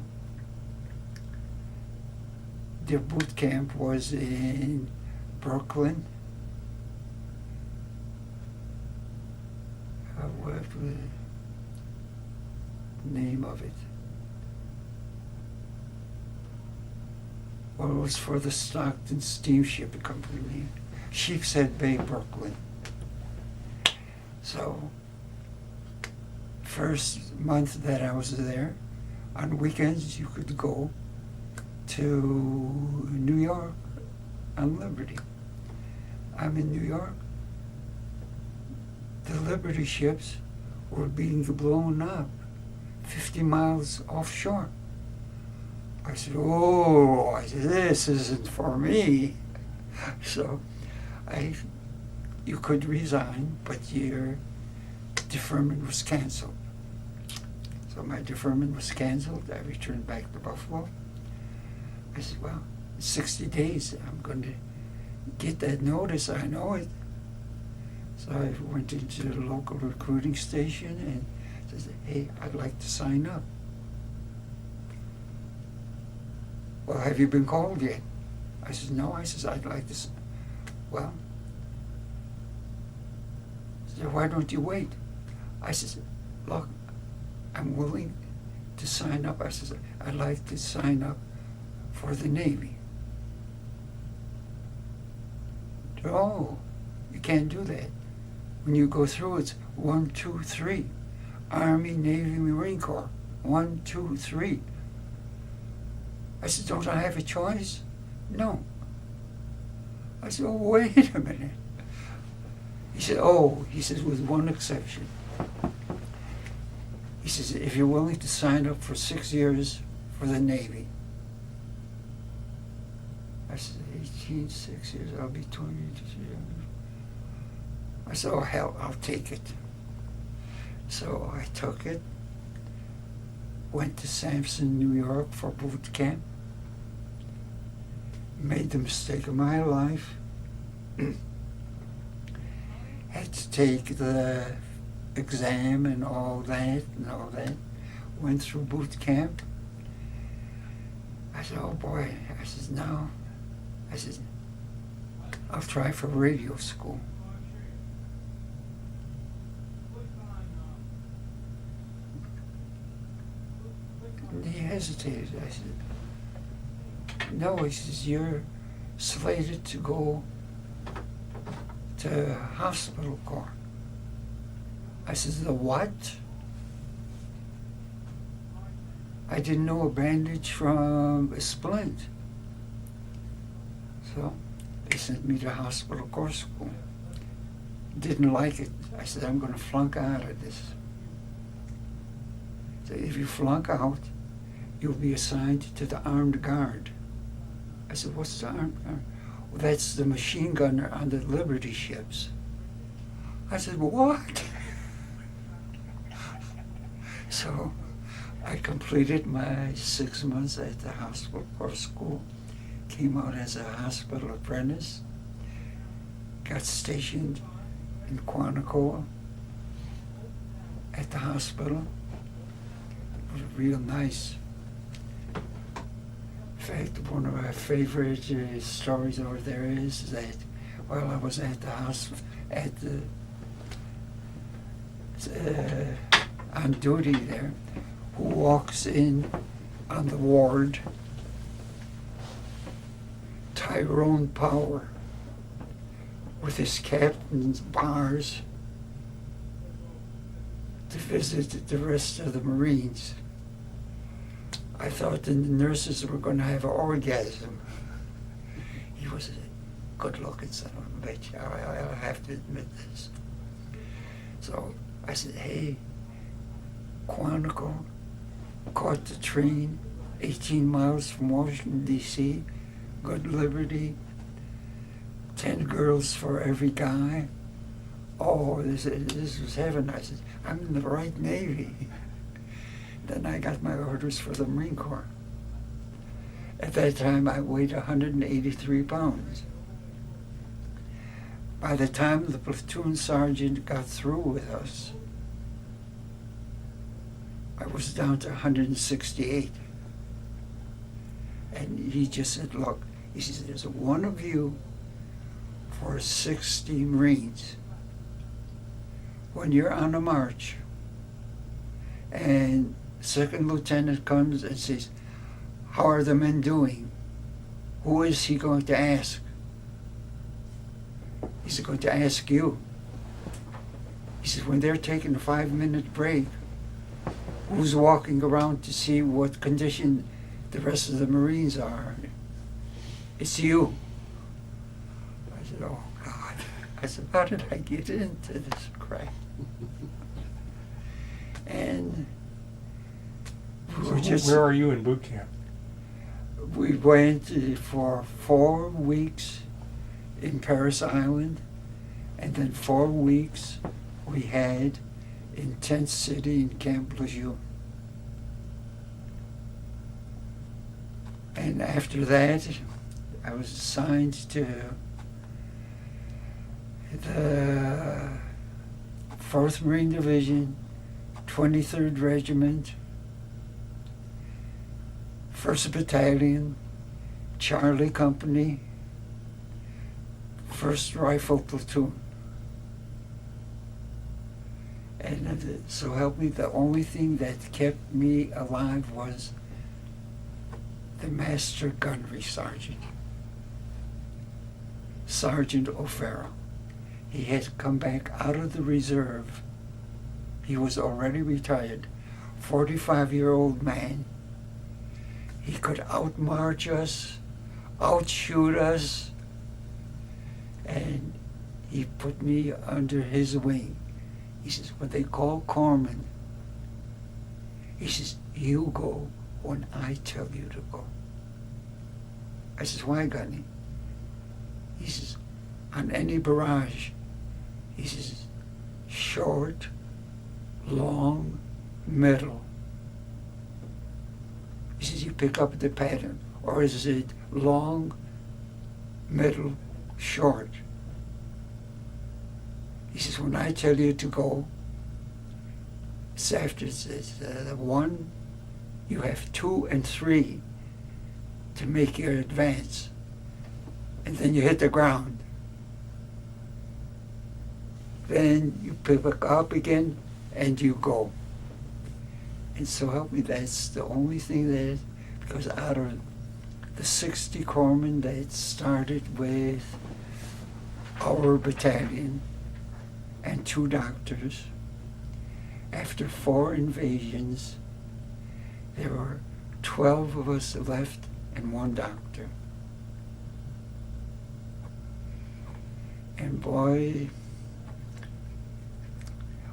The boot camp was in Brooklyn. What was the name of it? Well, it was for the Stockton Steamship Company, Sheepshead Bay, Brooklyn. So, first month that I was there, on weekends you could go to New York on Liberty. I'm in New York. The Liberty ships were being blown up 50 miles offshore. I said, oh, this isn't for me. So you could resign, but your deferment was canceled. So my deferment was canceled. I returned back to Buffalo. I said, well, in 60 days, I'm going to get that notice. I know it. So I went into the local recruiting station and said, hey, I'd like to sign up. Well, have you been called yet? I said, no. I said, I'd like to. Well, I said, why don't you wait? I said, look, I'm willing to sign up. I said, I'd like to sign up for the Navy. Oh, you can't do that. When you go through, it's 1, 2, 3. Army, Navy, Marine Corps. 1, 2, 3. I said, don't I have a choice? No. I said, oh, wait a minute. He said, with one exception. He says, if you're willing to sign up for 6 years for the Navy. I said, 18, 6 years, I'll be 20. I said, oh, hell, I'll take it. So I took it, went to Sampson, New York for boot camp, made the mistake of my life, had to take the exam and all that, went through boot camp. I said, oh boy, I said, no. I said, I'll try for radio school. And he hesitated. I said, no, he says, you're slated to go to hospital corps. I says, the what? I didn't know a bandage from a splint. So they sent me to hospital corps school. Didn't like it. I said, I'm going to flunk out of this. So if you flunk out, you'll be assigned to the armed guard. I said, what's the armed guard? Well, that's the machine gunner on the Liberty ships. I said, what? So I completed my 6 months at the hospital corps school, came out as a hospital apprentice, got stationed in Quantico at the hospital. It was real nice. In fact, one of my favorite stories over there is that while I was at the hospital, on duty there, who walks in on the ward? Tyrone Power, with his captain's bars, to visit the rest of the Marines. I thought the nurses were going to have an orgasm. He was a good-looking son of a bitch. I'll have to admit this. So I said, hey, Quantico, caught the train 18 miles from Washington, D.C., good Liberty, 10 girls for every guy. Oh, this was heaven. I said, I'm in the right Navy. Then I got my orders for the Marine Corps. At that time, I weighed 183 pounds. By the time the platoon sergeant got through with us, I was down to 168. And he just said, look, he says, there's one of you for 60 Marines. When you're on a march and second lieutenant comes and says, how are the men doing? Who is he going to ask? He's going to ask you. He says, when they're taking a 5-minute break, who's walking around to see what condition the rest of the Marines are? It's you. I said, oh God. I said, how did I get into this crap? And we were just, where are you in boot camp? we went for 4 weeks in Paris Island, and then 4 weeks we had in Tent City in Camp Lejeune. And after that, I was assigned to the 4th Marine Division, 23rd Regiment, 1st Battalion, Charlie Company, 1st Rifle Platoon. And so help me, the only thing that kept me alive was the Master Gunnery Sergeant, Sergeant O'Farrell. He had come back out of the reserve. He was already retired, 45-year-old man. He could outmarch us, outshoot us, and he put me under his wing. He says, what they call corpsman. He says, you go when I tell you to go. I says, why, Gunny? He says, on any barrage, he says, short, long, middle. He says, you pick up the pattern, or is it long, middle, short? He says, when I tell you to go, it's after the 1, you have 2 and 3 to make your advance. And then you hit the ground. Then you pick up again and you go. And so help me, that's the only thing that, because out of the 60 corpsmen that started with our battalion and 2 doctors, after 4 invasions, there were 12 of us left and 1 doctor. And boy,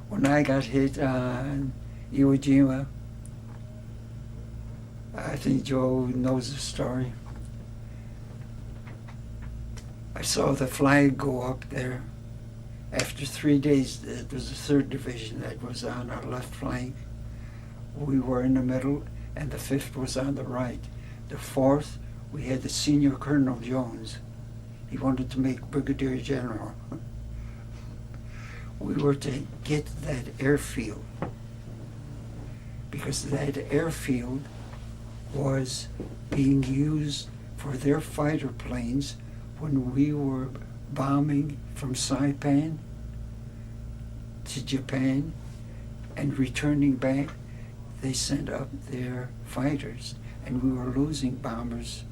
when I got hit on Iwo Jima, I think Joe knows the story. I saw the flag go up there. After 3 days, it was the 3rd Division that was on our left flank. We were in the middle, and the 5th was on the right. The 4th, we had the Senior Colonel Jones. He wanted to make Brigadier General. We were to get that airfield, because that airfield was being used for their fighter planes when we were bombing from Saipan to Japan and returning back. They sent up their fighters, and we were losing bombers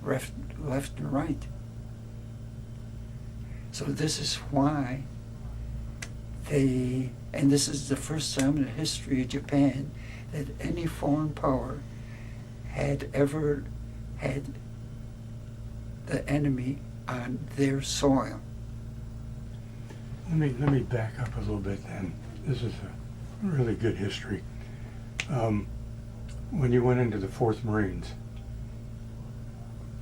left and right. So this is why and this is the first time in the history of Japan that any foreign power had ever had the enemy on their soil. Let me back up a little bit then. This is a really good history. When you went into the 4th Marines,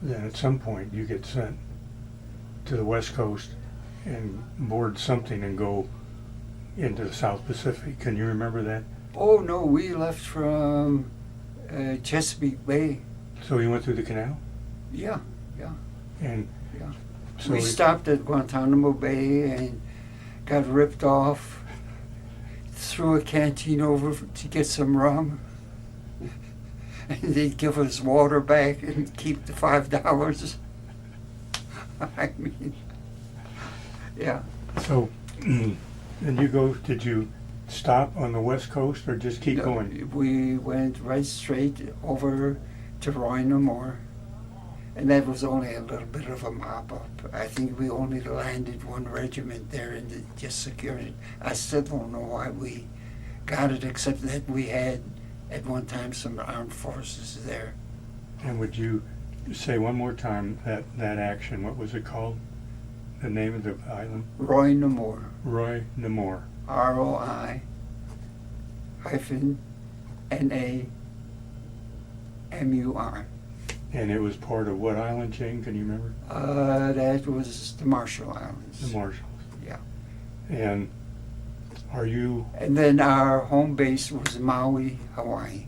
then at some point you get sent to the West Coast and board something and go into the South Pacific. Can you remember that? Oh no, we left from Chesapeake Bay. So you went through the canal? Yeah. And Yeah. so We stopped at Guantanamo Bay and got ripped off, threw a canteen over to get some rum, and they'd give us water back and keep the $5. I mean, yeah. So, and did you stop on the West Coast or just keep going? We went right straight over to Roy No More, and that was only a little bit of a mop-up. I think we only landed one regiment there and just secured it. I still don't know why we got it, except that we had at one time some armed forces there. And would you say one more time that action, what was it called? The name of the island? Roy No More. Roy No More. ROI-NAMUR. And it was part of what island chain, can you remember? That was the Marshall Islands. The Marshalls. Yeah. And are you, And then our home base was Maui, Hawaii.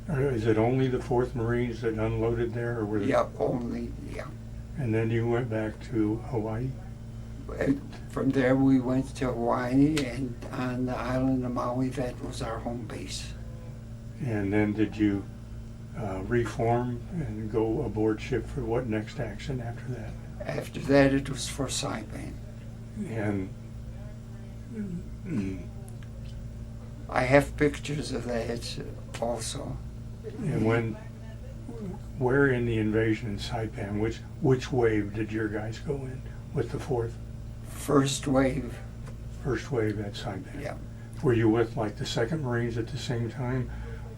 is it only the 4th Marines that unloaded there, or were there? Yeah, only, yeah. And then you went back to Hawaii? And from there we went to Hawaii, and on the island of Maui, that was our home base. And then did you reform and go aboard ship for what next action after that? After that, it was for Saipan. And I have pictures of that also. where in the invasion in Saipan, which wave did your guys go in with the 4th? First wave, First wave at Saipan? yeah. Were you with like the 2nd Marines at the same time,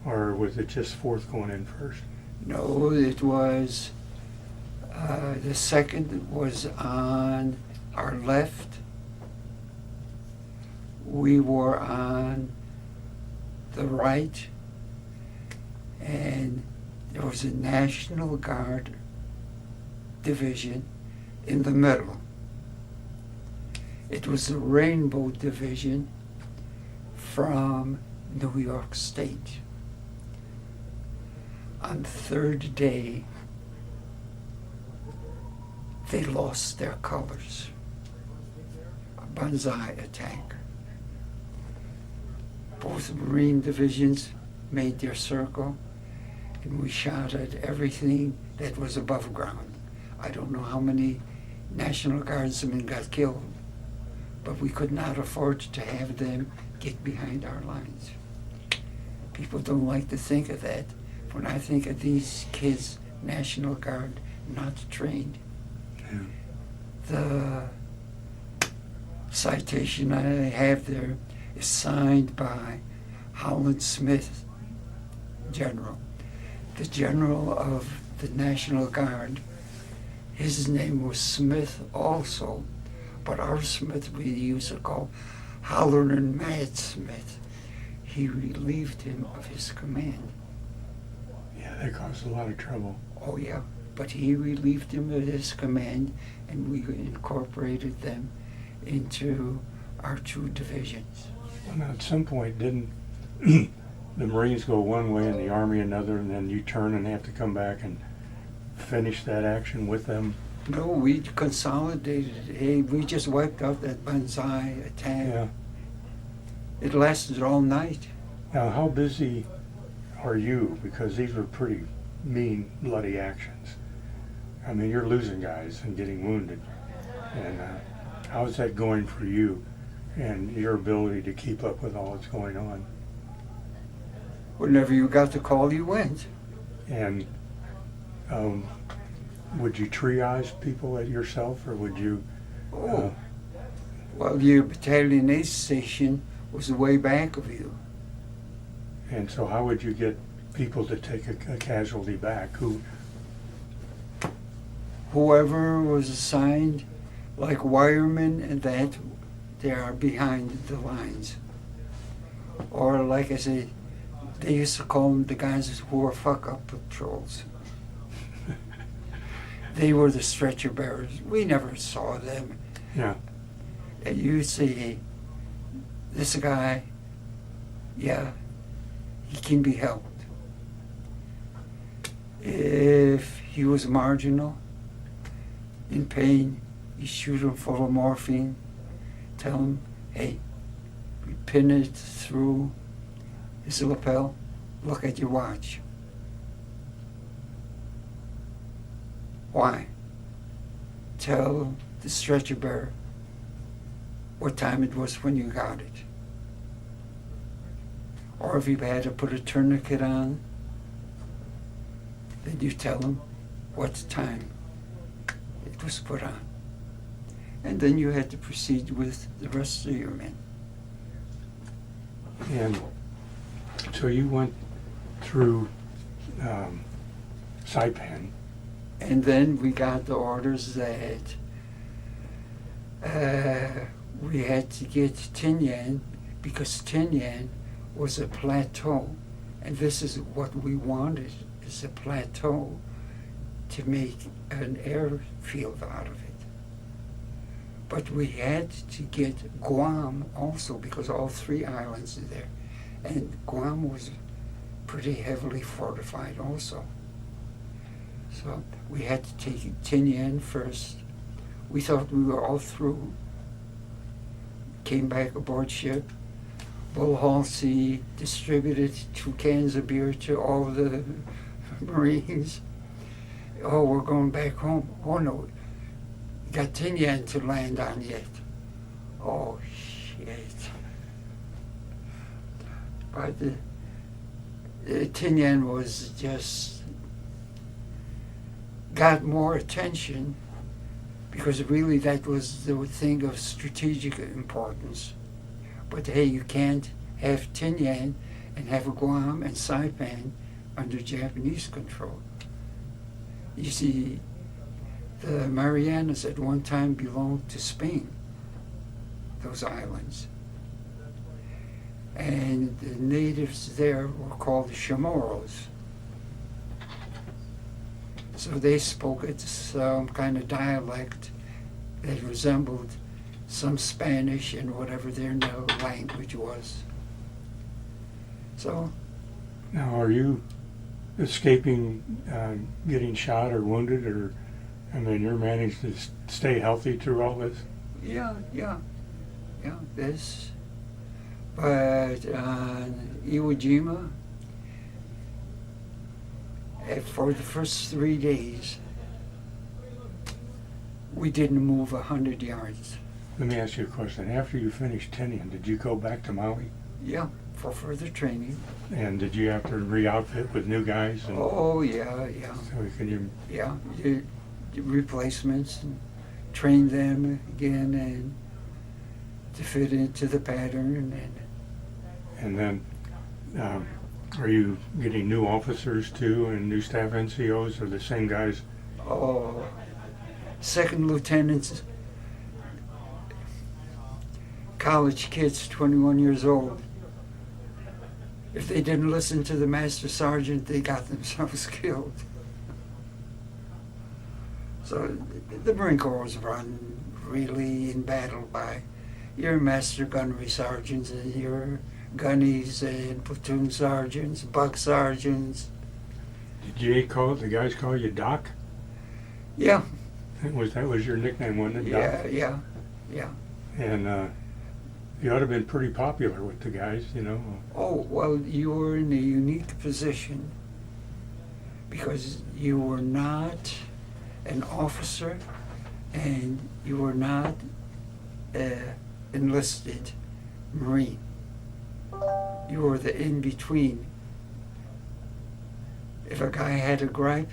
or was it just 4th going in first? No, it was, the second was on our left. We were on the right, and there was a National Guard division in the middle. It was the Rainbow Division from New York State. On the 3rd day, they lost their colors. A banzai attack. Both Marine divisions made their circle, and we shot at everything that was above ground. I don't know how many National Guardsmen got killed, but we could not afford to have them get behind our lines. People don't like to think of that. When I think of these kids, National Guard, not trained, Yeah. the citation I have there is signed by Howland Smith, General. The General of the National Guard, his name was Smith also, but our Smith we used to call Halloran Mad Smith. He relieved him of his command. Yeah, that caused a lot of trouble. Oh yeah, but he relieved him of his command, and we incorporated them into our 2 divisions. Well, now, at some point, didn't the Marines go one way and the Army another, and then you turn and have to come back and finish that action with them? No, we consolidated. Hey, we just wiped out that banzai attack. Yeah. It lasted all night. Now, how busy are you? Because these were pretty mean, bloody actions. I mean, you're losing guys and getting wounded. And how's that going for you and your ability to keep up with all that's going on? Whenever you got the call, you went. And would you triage people at yourself, or would you? Well, your battalion aid station was way back of you. And so, how would you get people to take a casualty back? Whoever was assigned, like wiremen and that, they are behind the lines. Or like I say, they used to call them the guys who were fuck-up patrols. They were the stretcher bearers. We never saw them. Yeah. And you see, this guy, yeah, he can be helped. If he was marginal, in pain, you shoot him full of morphine, tell him, hey, we pin it through his lapel, look at your watch. Why? Tell the stretcher bearer what time it was when you got it. Or if you had to put a tourniquet on, then you tell him what time it was put on. And then you had to proceed with the rest of your men. And so you went through Saipan. And then we got the orders that we had to get Tinian, because Tinian was a plateau, and this is what we wanted, is a plateau to make an airfield out of it. But we had to get Guam also, because all three islands are there, and Guam was pretty heavily fortified also. So we had to take Tinian first. We thought we were all through. Came back aboard ship. Bull Halsey distributed 2 cans of beer to all the Marines. Oh, we're going back home. Oh no, got Tinian to land on yet. Oh shit. But Tinian was just got more attention because really that was the thing of strategic importance. But hey, you can't have Tinian and have Guam and Saipan under Japanese control. You see, the Marianas at one time belonged to Spain, those islands. And the natives there were called the Chamorros. So they spoke some kind of dialect that resembled some Spanish and whatever their language was. So. Now, are you escaping getting shot or wounded, or, I mean, you're managed to stay healthy through all this? Yeah, this. But on Iwo Jima, for the first 3 days, we didn't move 100 yards. Let me ask you a question. After you finished Tinian, did you go back to Maui? Yeah, for further training. And did you have to re-outfit with new guys? And Oh, yeah. so can you? Yeah, did replacements and train them again and to fit into the pattern. And then, are you getting new officers too, and new staff NCOs, or the same guys? Oh, second lieutenants, college kids, 21 years old. If they didn't listen to the master sergeant, they got themselves killed. So the Marine Corps was run really in battle by your master gunnery sergeants and your gunnies and platoon sergeants, buck sergeants. Did the guys call you Doc? Yeah. That was your nickname, wasn't it, Doc? Yeah. And you ought to have been pretty popular with the guys, you know. Oh, well, you were in a unique position because you were not an officer and you were not enlisted Marine. You were the in-between. If a guy had a gripe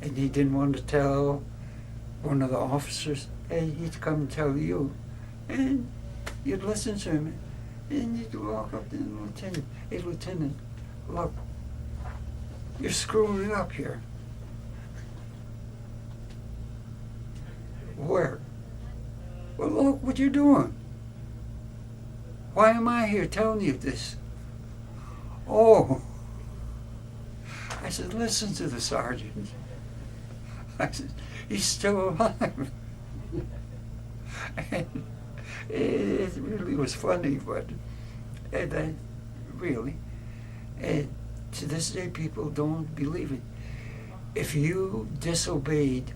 and he didn't want to tell one of the officers, hey, he'd come and tell you. And you'd listen to him. And you'd walk up to the lieutenant. Hey, Lieutenant, look, you're screwing it up here. Where? Well, look what you're doing. Why am I here telling you this? Oh. I said, listen to the sergeant. I said, he's still alive. And it really was funny, but really, and to this day people don't believe it. if you disobeyed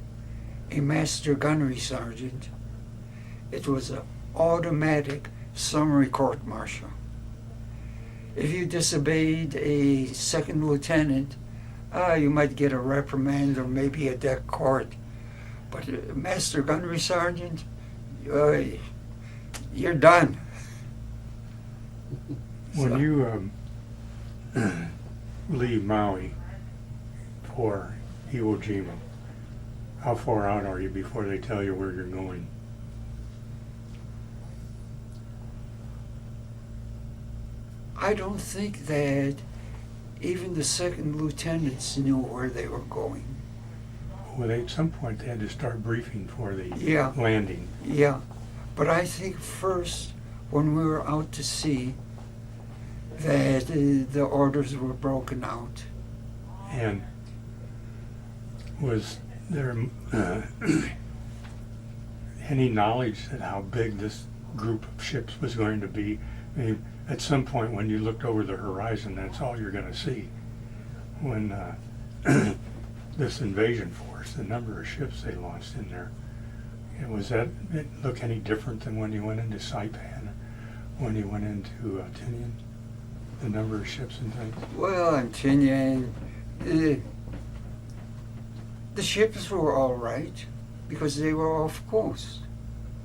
a master gunnery sergeant, it was an automatic summary court-martial. If you disobeyed a second lieutenant, you might get a reprimand or maybe a deck court. But a master gunnery sergeant, you're done. When So- you leave Maui for Iwo Jima, how far out are you before they tell you where you're going? I don't think that even the second lieutenants knew where they were going. Well, at some point they had to start briefing for the Yeah. landing. Yeah, but I think first, when we were out to sea, that the orders were broken out. And was there any knowledge that how big this group of ships was going to be? I mean, at some point when you looked over the horizon, that's all you're going to see. When this invasion force, the number of ships they launched in there, was that it look any different than when you went into Saipan, or when you went into Tinian? The number of ships and things? Well, I'm Tinian. The ships were all right because they were off coast.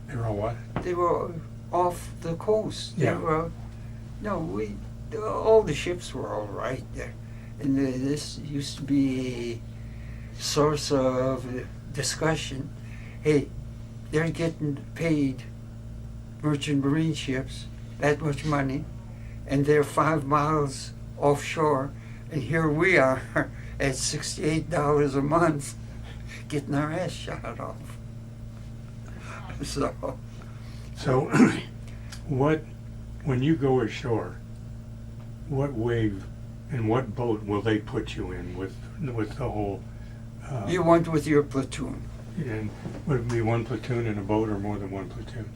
They were all what? They were off the coast. Yeah. All the ships were all right there. And this used to be a source of discussion. Hey, they're getting paid, merchant marine ships, that much money, and they're 5 miles offshore, and here we are at $68 a month getting our ass shot off. So, when you go ashore, what wave and what boat will they put you in with the whole? You went with your platoon. And would it be one platoon in a boat or more than one platoon?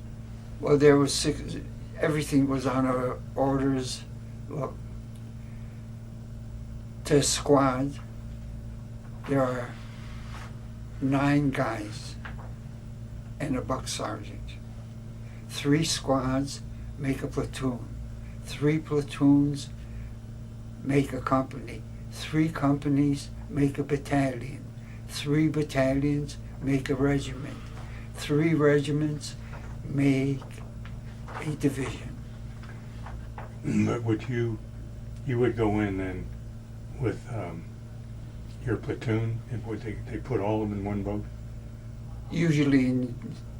Well, there was 6. Everything was on our orders. Look, to squad, there are 9 guys and a buck sergeant. 3 squads make a platoon. 3 platoons make a company. 3 companies make a battalion. 3 battalions make a regiment. 3 regiments make a division. But would you would go in then with your platoon, and would they put all of them in one boat? Usually,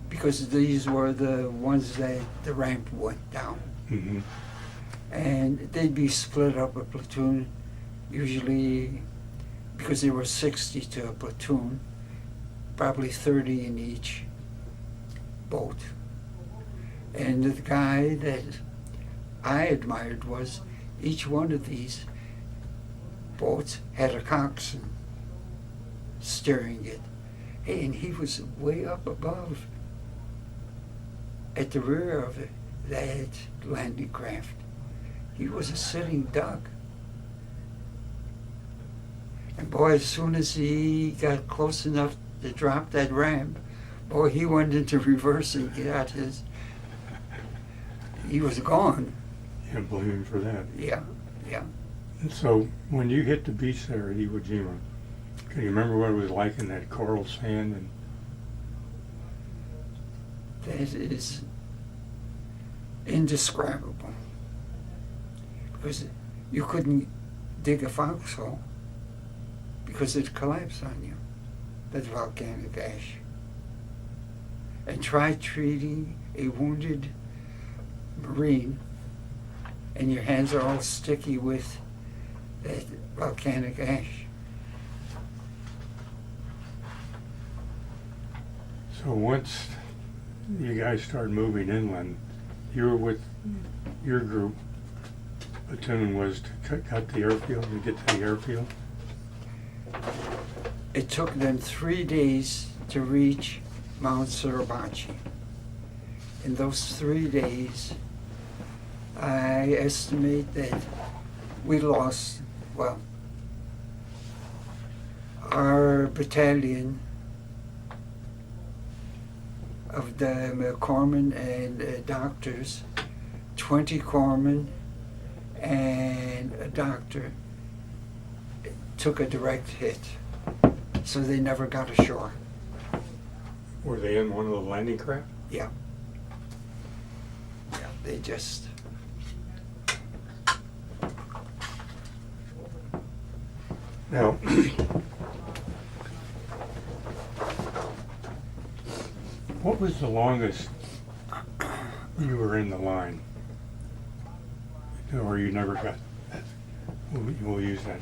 because these were the ones that the ramp went down. Mm-hmm. And they'd be split up a platoon, usually because there were 60 to a platoon, probably 30 in each boat. And the guy that I admired was each one of these boats had a coxswain steering it. Hey, and he was way up above at the rear of that landing craft. He was a sitting duck. And boy, as soon as he got close enough to drop that ramp, boy, he went into reverse and got his, he was gone. Can't blame him for that. Yeah, yeah. And so when you hit the beach there at Iwo Jima, can you remember what it was like in that coral sand? And That is indescribable. Because you couldn't dig a foxhole because it'd collapse on you, that volcanic ash. And try treating a wounded Marine and your hands are all sticky with that volcanic ash. so once you guys started moving inland, you were with your group. Platoon was to cut the airfield, to get to the airfield. It took them 3 days to reach Mount Suribachi. In those 3 days, I estimate that we lost, well, our battalion of the corpsmen and doctors, 20 corpsmen and a doctor, took a direct hit, so they never got ashore. Were they in one of the landing craft? Yeah, they just... Now, what was the longest you were in the line? Or you never got that? We'll use that.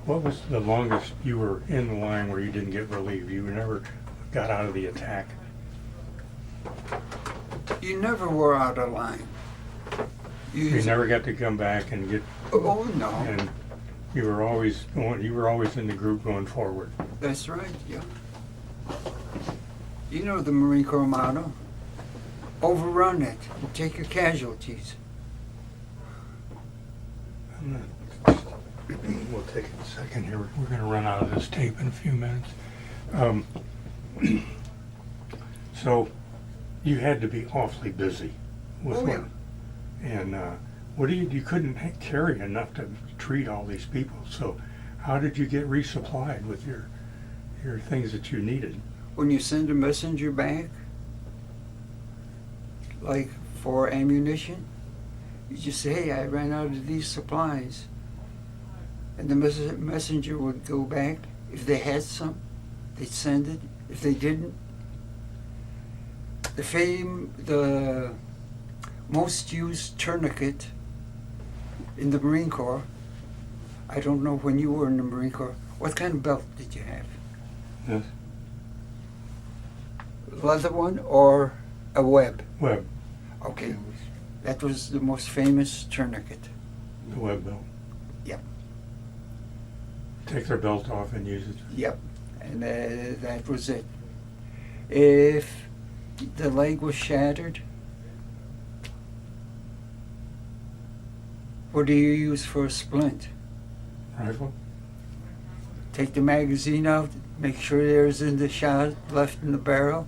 What was the longest you were in the line where you didn't get relieved? You never got out of the attack? You never were out of line. You never got to come back and get... Oh, no. And you were always in the group going forward. That's right, yeah. You know the Marine Corps motto, overrun it, and take your casualties. We'll take a second here. We're going to run out of this tape in a few minutes. So you had to be awfully busy with Oh, yeah. what? And what do you couldn't carry enough to treat all these people. So how did you get resupplied with your things that you needed? When you send a messenger back, like for ammunition, you just say, hey, I ran out of these supplies. And the messenger would go back. If they had some, they'd send it. If they didn't, the most used tourniquet in the Marine Corps, I don't know when you were in the Marine Corps, what kind of belt did you have? Yes. Leather one or a web? Web. Okay, that was the most famous tourniquet. The web belt. Yep. Take their belt off and use it. Yep, and that was it. If the leg was shattered, what do you use for a splint? Rifle. Take the magazine out, make sure there's in the shot left in the barrel,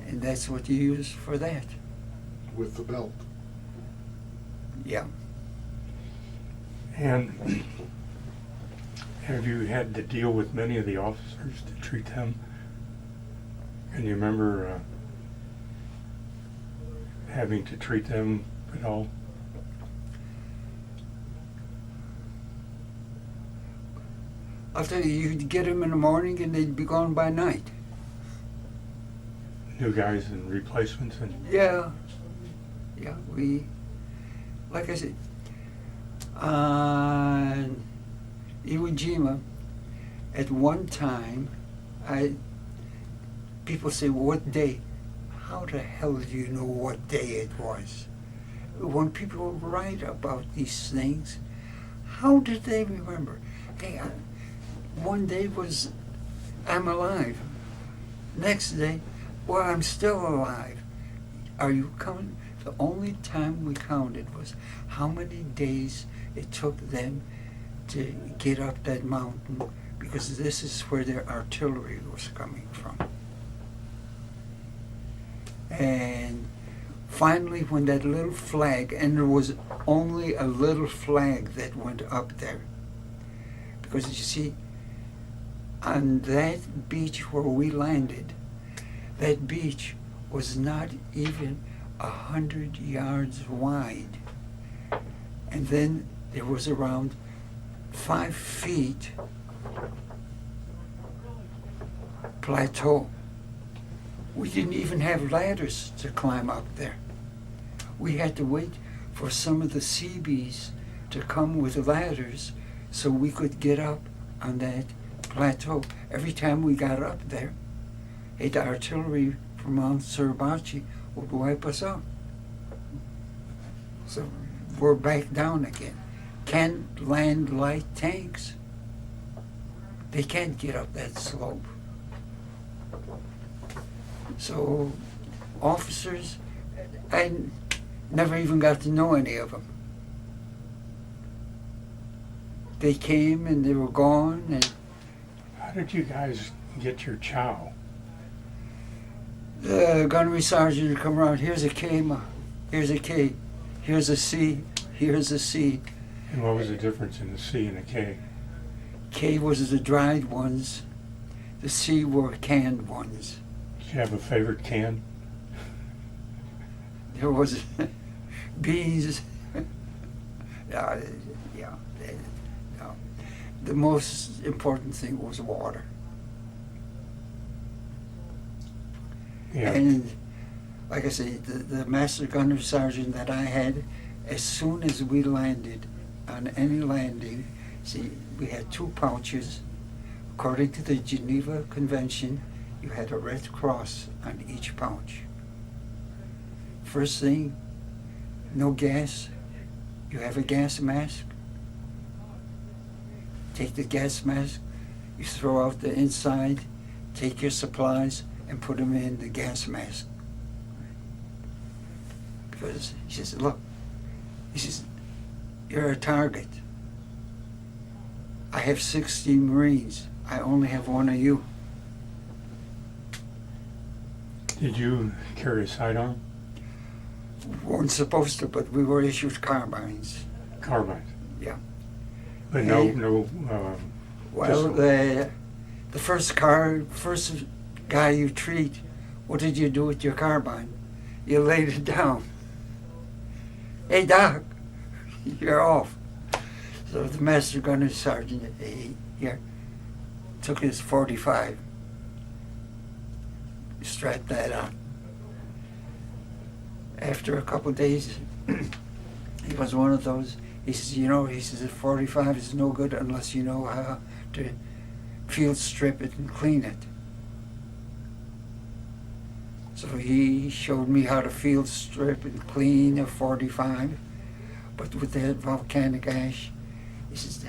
and that's what you use for that. With the belt. Yeah. And have you had to deal with many of the officers to treat them? Can you remember having to treat them at all? I'll tell you, you'd get them in the morning and they'd be gone by night. New guys and replacements and Yeah, we, like I said, on Iwo Jima, at one time, people say, what day? How the hell do you know what day it was? When people write about these things, how did they remember? Hey, one day was, I'm alive. Next day, well, I'm still alive. Are you coming? The only time we counted was how many days it took them to get up that mountain, because this is where their artillery was coming from. And finally, when that little flag, and there was only a little flag that went up there, because you see, on that beach where we landed, that beach was not even 100 yards wide. And then there was around 5 feet plateau. We didn't even have ladders to climb up there. We had to wait for some of the Seabees to come with ladders so we could get up on that plateau. Every time we got up there, the artillery from Mount Suribachi would wipe us out. So we're back down again. Can't land light tanks. They can't get up that slope. So officers, I never even got to know any of them. They came and they were gone. And How did you guys get your chow? The gunnery sergeant would come around, here's a K, ma. Here's a K. Here's a C. Here's a C. And what was the difference in the C and the K? K was the dried ones. The C were canned ones. Did you have a favorite can? There was bees. Yeah. No. The most important thing was water. Yeah. And like I say, the master gunner sergeant that I had, as soon as we landed on any landing, see, we had 2 pouches. According to the Geneva Convention, you had a red cross on each pouch. First thing, no gas. You have a gas mask. Take the gas mask, you throw out the inside, take your supplies, and put them in the gas mask. Because he says, look, he says, you're a target. I have 16 Marines. I only have 1 of you. Did you carry a sidearm? Weren't supposed to, but we were issued carbines. Carbine? Yeah. But Hey. no, Well, Just- the first guy you treat, what did you do with your carbine? You laid it down. Hey, Doc, you're off. So the master gunner sergeant, here, took his 45, strapped that on. After a couple of days, he was one of those. He says, a 45 is no good unless you know how to field strip it and clean it. So he showed me how to field strip and clean a 45, but with that volcanic ash, he says,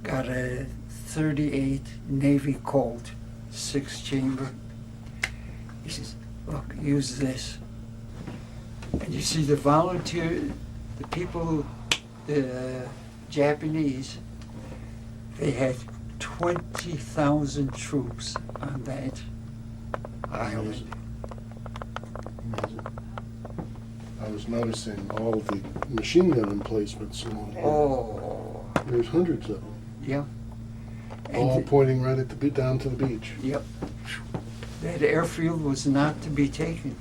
got a 38 Navy Colt, 6-chamber. He says, look, use this. And you see the the people, the Japanese, they had 20,000 troops on that island. Amazing. I was noticing all the machine gun emplacements along here. Oh, There's hundreds of them, yeah. all And pointing right at down to the beach. yep. That airfield was not to be taken.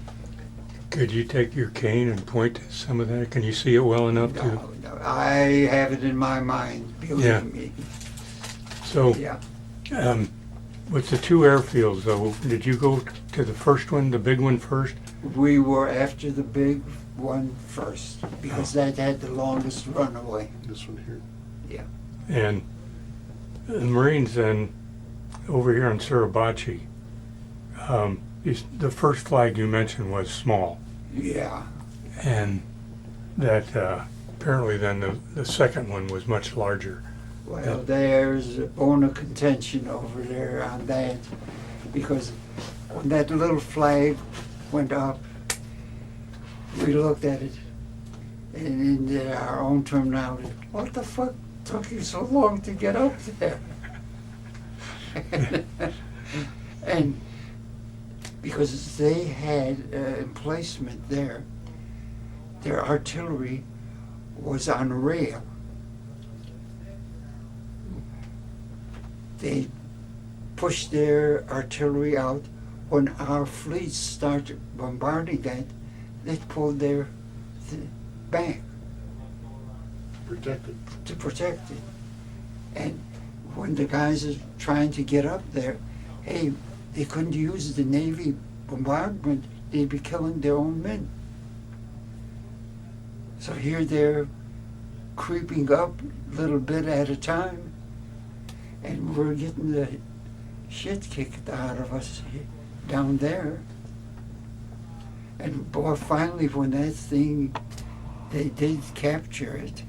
could you take your cane and point to some of that? Can you see it well enough to? No, I have it in my mind, believe Yeah. me. So, Yeah. with the 2 airfields though, did you go to the first one, the big one first? We were after the big one first because that had the longest runaway. This one here. And the Marines then, over here in Suribachi, the first flag you mentioned was small. Yeah. And that apparently then the second one was much larger. Well, there's a bone of contention over there on that because when that little flag went up, we looked at it and in our own terminology, what the fuck took you so long to get up there? And because they had emplacement there, their artillery was on rail. They pushed their artillery out. When our fleets started bombarding that, they pulled their back Protected. to protect it. And when the guys are trying to get up there, hey, they couldn't use the Navy bombardment, they'd be killing their own men. So here they're creeping up a little bit at a time, and we're getting the shit kicked out of us down there. And boy, finally when that thing, they did capture it,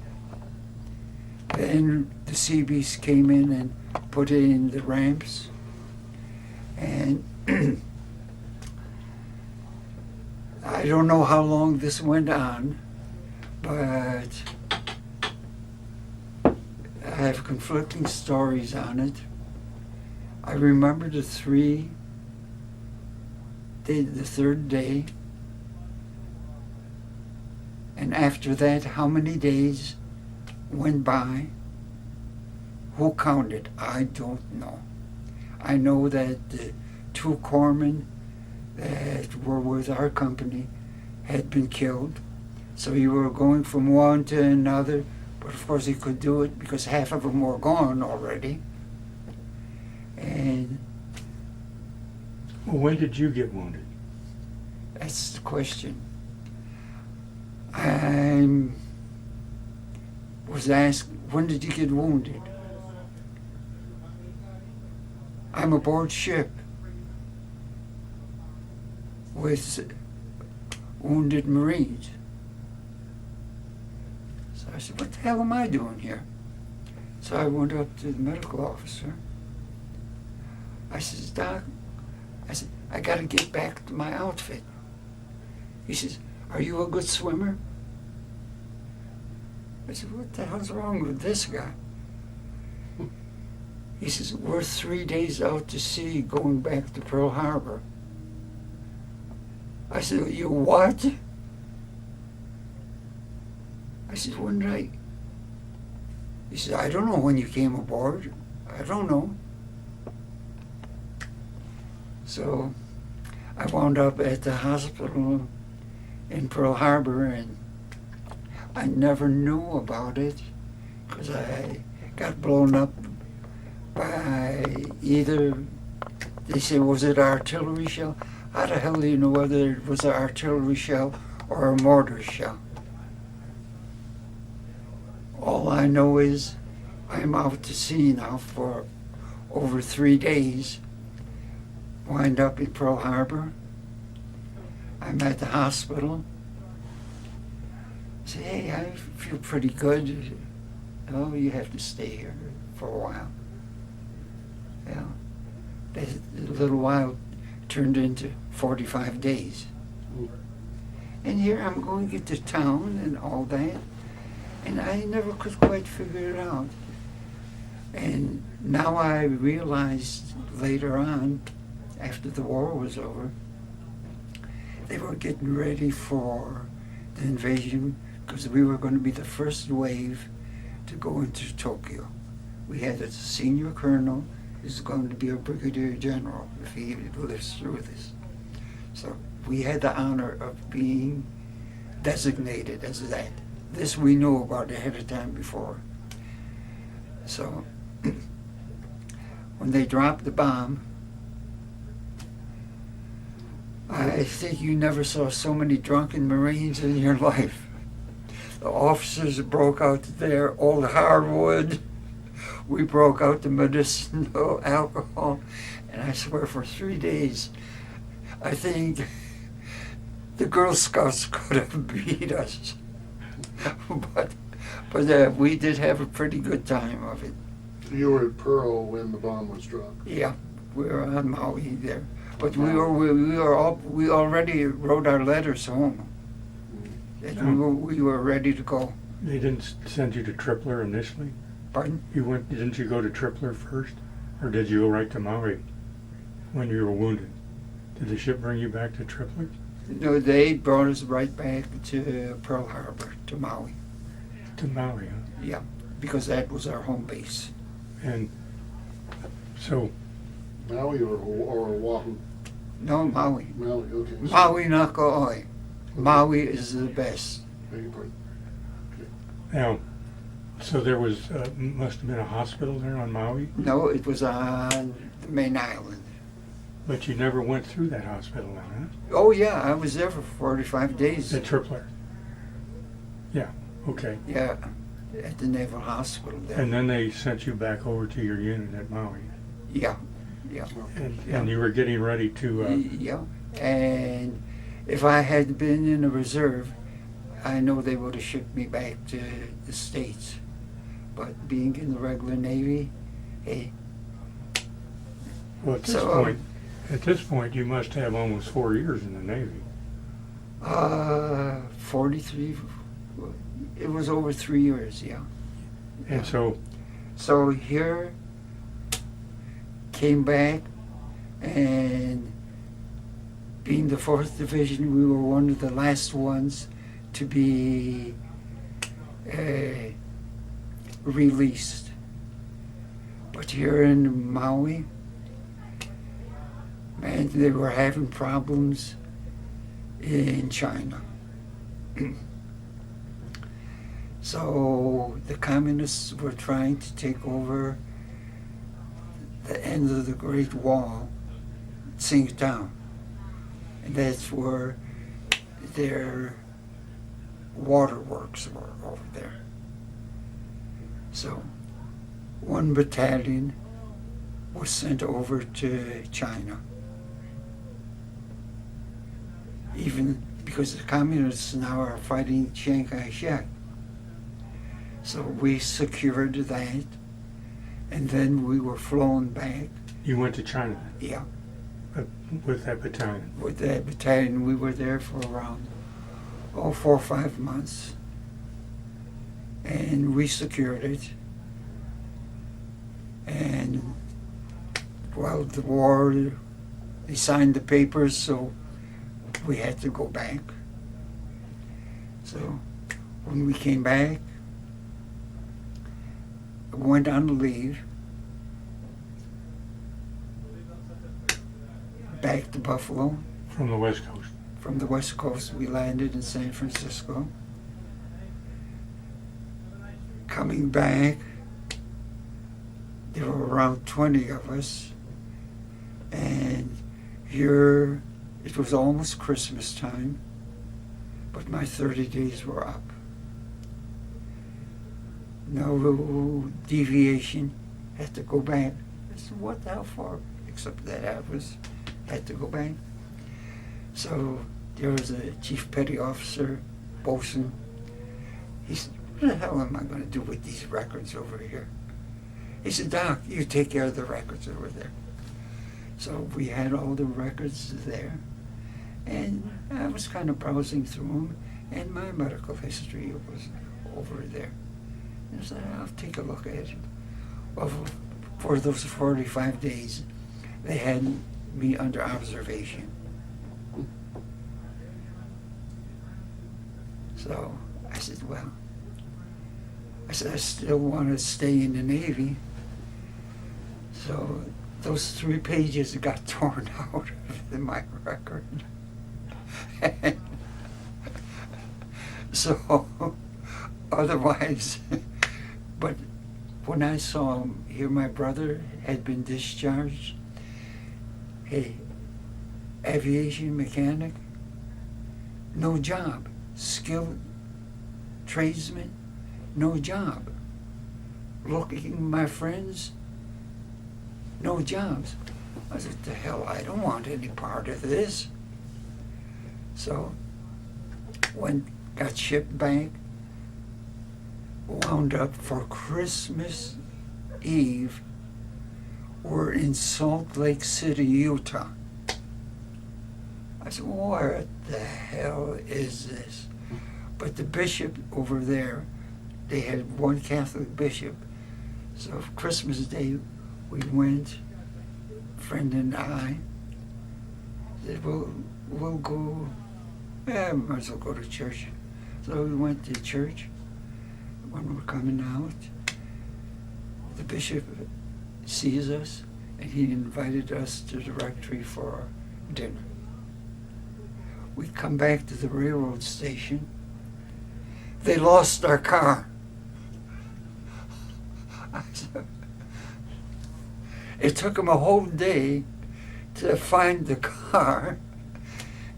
then the Seabees came in and put it in the ramps. And I don't know how long this went on, but I have conflicting stories on it. I remember the third day, and after that, how many days went by? Who counted? I don't know. I know that the 2 corpsmen that were with our company had been killed. So you were going from one to another, but of course he could do it because half of them were gone already. And Well, when did you get wounded? that's the question. I was asked, when did you get wounded? I'm aboard ship with wounded Marines. So I said, what the hell am I doing here? So I went up to the medical officer. I says, Doc, I said, I got to get back to my outfit. He says, are you a good swimmer? I said, what the hell's wrong with this guy? He says, we're 3 days out to sea going back to Pearl Harbor. I said, you what? I said, when did I? He said, I don't know when you came aboard. I don't know. So I wound up at the hospital in Pearl Harbor, and I never knew about it because I got blown up by either, they say, was it an artillery shell? How the hell do you know whether it was an artillery shell or a mortar shell? All I know is I'm out to sea now for over 3 days. Wind up in Pearl Harbor. I'm at the hospital. Say, hey, I feel pretty good. Oh, you have to stay here for a while. Yeah, that little while turned into 45 days. And here I'm going to get to town and all that, and I never could quite figure it out. And now I realized later on, after the war was over, they were getting ready for the invasion because we were going to be the first wave to go into Tokyo. We had a senior colonel who's going to be a brigadier general if he lives through this. So we had the honor of being designated as that. This we knew about ahead of time before. So when they dropped the bomb, I think you never saw so many drunken Marines in your life. The officers broke out there, all the hardwood. We broke out the medicinal alcohol. And I swear for 3 days, I think the Girl Scouts could have beat us. but we did have a pretty good time of it. You were at Pearl when the bomb was dropped. Yeah, we were on Maui there. But we already wrote our letters home. That we were ready to go. They didn't send you to Tripler initially? Pardon? Didn't you go to Tripler first? Or did you go right to Maui when you were wounded? Did the ship bring you back to Tripler? No, they brought us right back to Pearl Harbor, to Maui. To Maui, huh? Yeah, because that was our home base. And so, Maui or Oahu? No, Maui. Maui, okay. Maui Naka'oi. Maui is the best. Beg your pardon. now, so there was, must have been a hospital there on Maui, No, it was on the main island. but you never went through that hospital then, Oh yeah, I was there for 45 days. huh? At Tripler? Yeah, okay. Yeah, at the Naval Hospital there. And then they sent you back over to your unit at Maui. Yeah, yeah. And you were getting ready to, Yeah, and if I had been in a reserve, I know they would have shipped me back to the States. But being in the regular Navy, hey, well, at this point, you must have almost 4 years in the Navy. 43, it was over 3 years, yeah. And so So here, came back, and being the 4th Division, we were one of the last ones to be released. But here in Maui, man, they were having problems in China. So the communists were trying to take over the end of the Great Wall, Tsingtao. And that's where their waterworks were over there. So one battalion was sent over to China. Even because the communists now are fighting Chiang Kai-shek. So we secured that, and then we were flown back. You went to China Yeah, with that battalion. with that battalion. We were there for around 4 or 5 months, and we secured it. And well, the war, they signed the papers, so we had to go back. So when we came back, went on leave, back to Buffalo. From the West Coast. From the West Coast, we landed in San Francisco. Coming back, there were around 20 of us, and here it was almost Christmas time, but my 30 days were up. No deviation, had to go back. I said, what the hell for? Except that I had to go back. So there was a chief petty officer, bosun. He said, what the hell am I going to do with these records over here? He said, Doc, you take care of the records over there. So we had all the records there, and I was kind of browsing through them, and my medical history was over there. And I said, I'll take a look at it. Well, for those 45 days, they had me under observation. So I said, well, I still want to stay in the Navy. So those 3 pages got torn out of my record. So otherwise, but when I saw him, here my brother had been discharged, hey, aviation mechanic, no job, skilled tradesman, no job. Looking at my friends, no jobs. I said, what the hell, I don't want any part of this. So, got shipped back, wound up for Christmas Eve, we're in Salt Lake City, Utah. I said, what the hell is this? But the bishop over there, they had one Catholic bishop. So Christmas Day, we went, friend and I, said, we'll go, might as well go to church. So we went to church. When we're coming out, the bishop sees us, and he invited us to the rectory for dinner. We come back to the railroad station. They lost our car. It took them a whole day to find the car,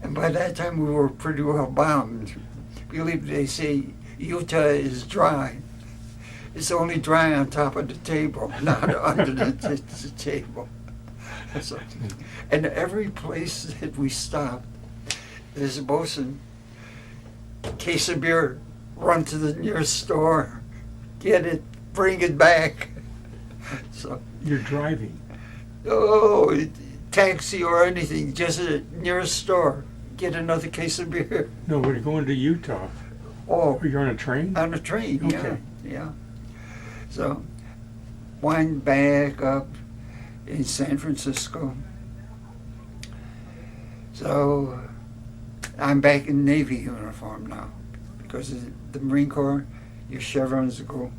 and by that time we were pretty well bombed. Believe they say Utah is dry. It's only dry on top of the table, not under the table. So, and every place that we stopped, there's a bosun, case of beer, run to the nearest store, get it, bring it back. So You're driving. Taxi or anything, just a nearest store, get another case of beer. No, we're going to Utah. Oh, You're on a train? on a train, Okay. yeah. So wind back up in San Francisco. So I'm back in Navy uniform now, because the Marine Corps, your chevrons go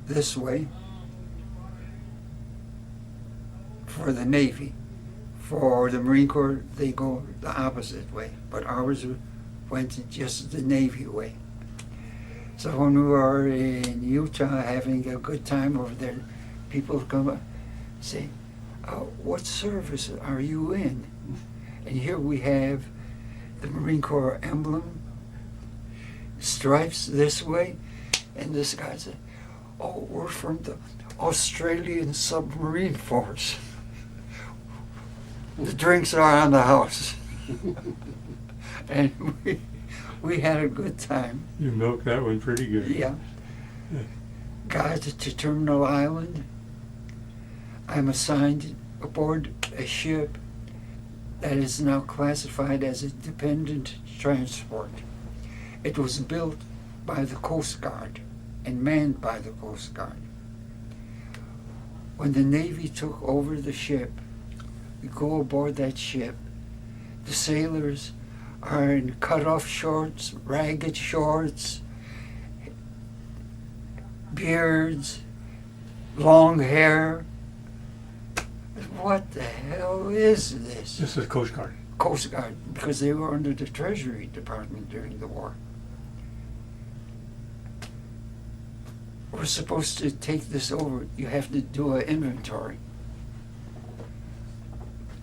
this way for the Navy. For the Marine Corps, they go the opposite way, but ours went just the Navy way. So when we were in Utah having a good time over there, people would come up and say, what service are you in? And here we have the Marine Corps emblem, stripes this way, and this guy said, oh, we're from the Australian Submarine Force. The drinks are on the house. And we had a good time. You milked that one pretty good. Yeah. Got to Terminal Island. I'm assigned aboard a ship that is now classified as a dependent transport. It was built by the Coast Guard and manned by the Coast Guard. When the Navy took over the ship, we go aboard that ship. The sailors are in cut-off shorts, ragged shorts, beards, long hair. What the hell is this? This is Coast Guard. Coast Guard, because they were under the Treasury Department during the war. We're supposed to take this over. You have to do an inventory.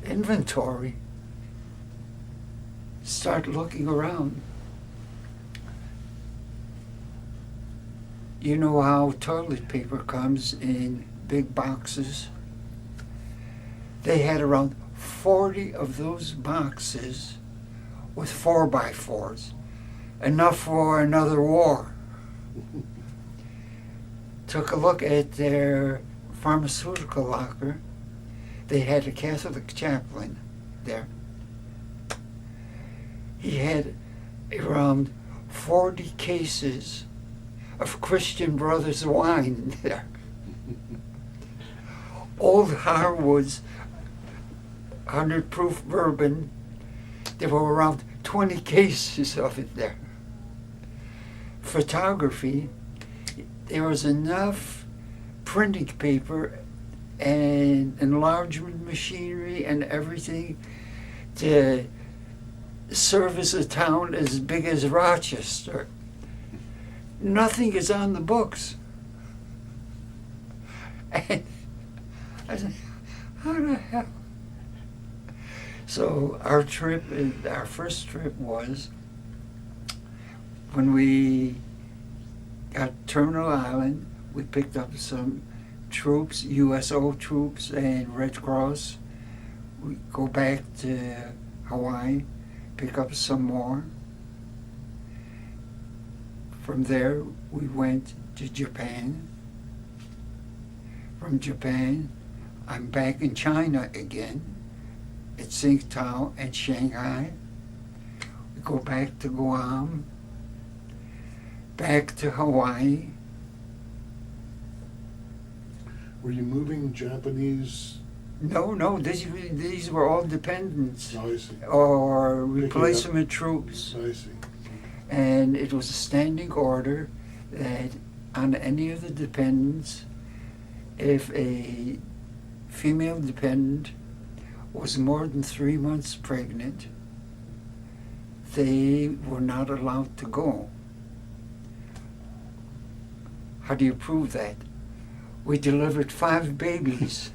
Inventory? Start looking around. You know how toilet paper comes in big boxes? They had around 40 of those boxes with 4x4s, enough for another war. Took a look at their pharmaceutical locker. They had a Catholic chaplain there. He had around 40 cases of Christian Brothers wine there. Old Harwood's 100 proof bourbon. There were around 20 cases of it there. Photography, there was enough printing paper and enlargement machinery and everything to service a town as big as Rochester. Nothing is on the books. And I said, how the hell? So our first trip was when we got Terminal Island. We picked up some troops, USO troops and Red Cross. We go back to Hawaii, pick up some more. From there, we went to Japan. From Japan, I'm back in China again, at Tsingtao and Shanghai. We go back to Guam, back to Hawaii. Were you moving Japanese? No, these were all dependents Oh, I see. or replacement troops. I see. And it was a standing order that on any of the dependents, if a female dependent was more than 3 months pregnant, they were not allowed to go. How do you prove that? We delivered 5 babies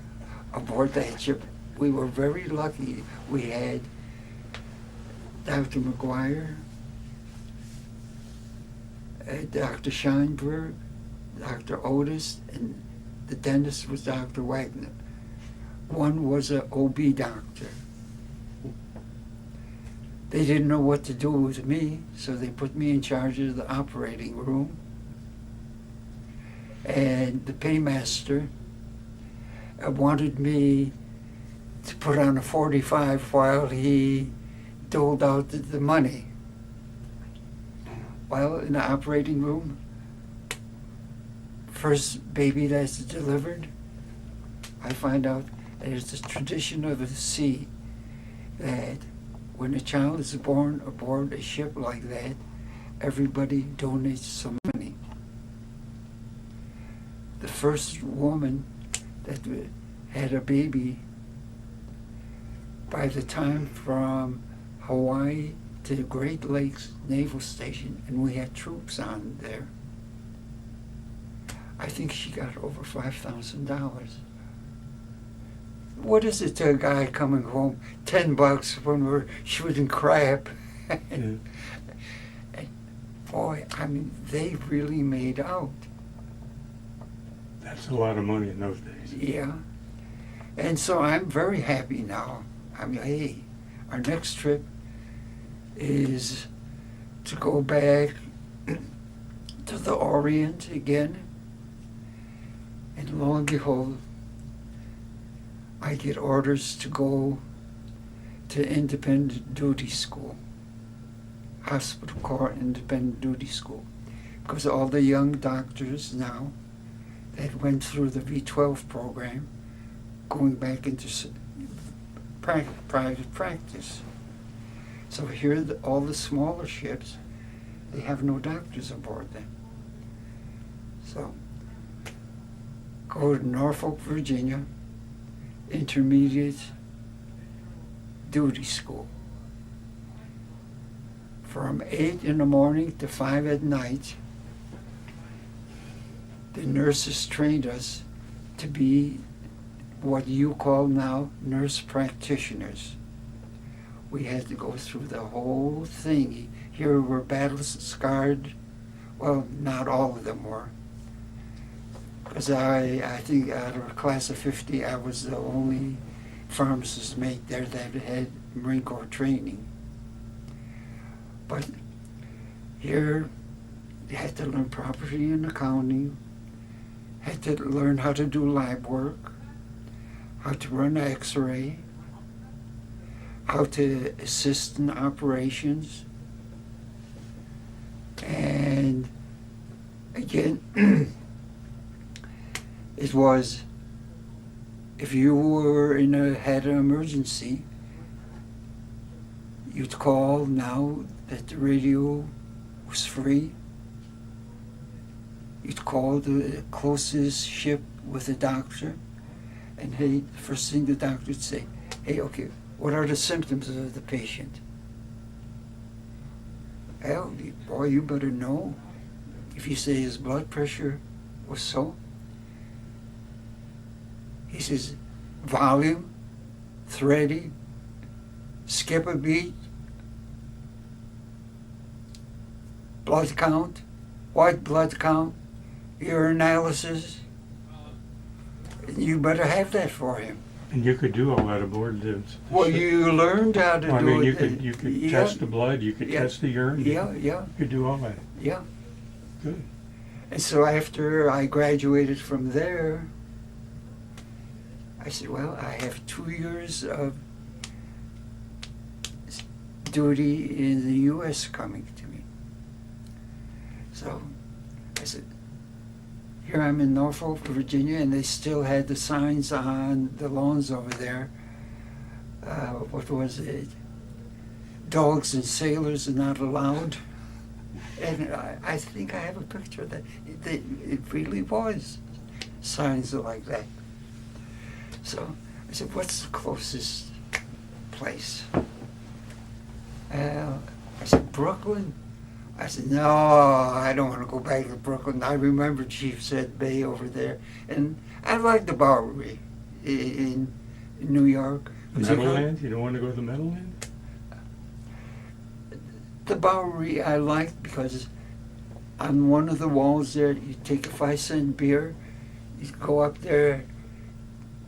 aboard that ship. We were very lucky. We had Dr. McGuire, Dr. Scheinberg, Dr. Otis, and the dentist was Dr. Wagner. One was an OB doctor. They didn't know what to do with me, so they put me in charge of the operating room. And the paymaster wanted me to put on a 45 while he doled out the money. Well, in the operating room, first baby that's delivered, I find out that it's a tradition of the sea that when a child is born aboard a ship like that, everybody donates some money. The first woman that had a baby, by the time from Hawaii to the Great Lakes Naval Station, and we had troops on there, I think she got over $5,000. What is it to a guy coming home, $10 when we're shooting crap? Yeah. Boy, I mean, they really made out. That's a lot of money in those days. Yeah. And so I'm very happy now. I mean, hey, our next trip is to go back to the Orient again. And lo and behold, I get orders to go to independent duty school, hospital corps independent duty school, because all the young doctors now that went through the V12 program going back into private practice. So here all the smaller ships, they have no doctors aboard them. So go to Norfolk, Virginia, intermediate duty school. From 8 in the morning to 5 at night, the nurses trained us to be what you call now nurse practitioners. We had to go through the whole thing. Here we're battle scarred. Well, not all of them were. Because I think out of a class of 50, I was the only pharmacist mate there that had Marine Corps training. But here, you had to learn property and accounting, had to learn how to do lab work, how to run an X-ray, how to assist in operations. And again, it was, if you were had an emergency, you'd call now that the radio was free. You'd call the closest ship with a doctor, and hey, the first thing the doctor would say, hey, okay, what are the symptoms of the patient? Well, boy, you better know. If you say his blood pressure was so, he says, volume, thready, skip a beat, blood count, white blood count, urinalysis. You better have that for him. And you could do all that aboard the Well, ship. you learned how to I do mean, it. you could Yeah. test the blood, you could Yeah. test the urine. You Yeah. could do all that. Yeah. Good. And so after I graduated from there, I said, well, I have 2 years of duty in the U.S. coming to me. So I said, here I'm in Norfolk, Virginia, and they still had the signs on the lawns over there. What was it? Dogs and sailors are not allowed. And I think I have a picture of that. It really was signs like that. So I said, what's the closest place? I said, Brooklyn? I said, no, I don't want to go back to Brooklyn. I remember Chief said Bay over there. And I like the Bowery in New York. Meadowlands? You don't want to go to the Meadowlands? The Bowery I liked because on one of the walls there, you take a 5-cent beer, you go up there,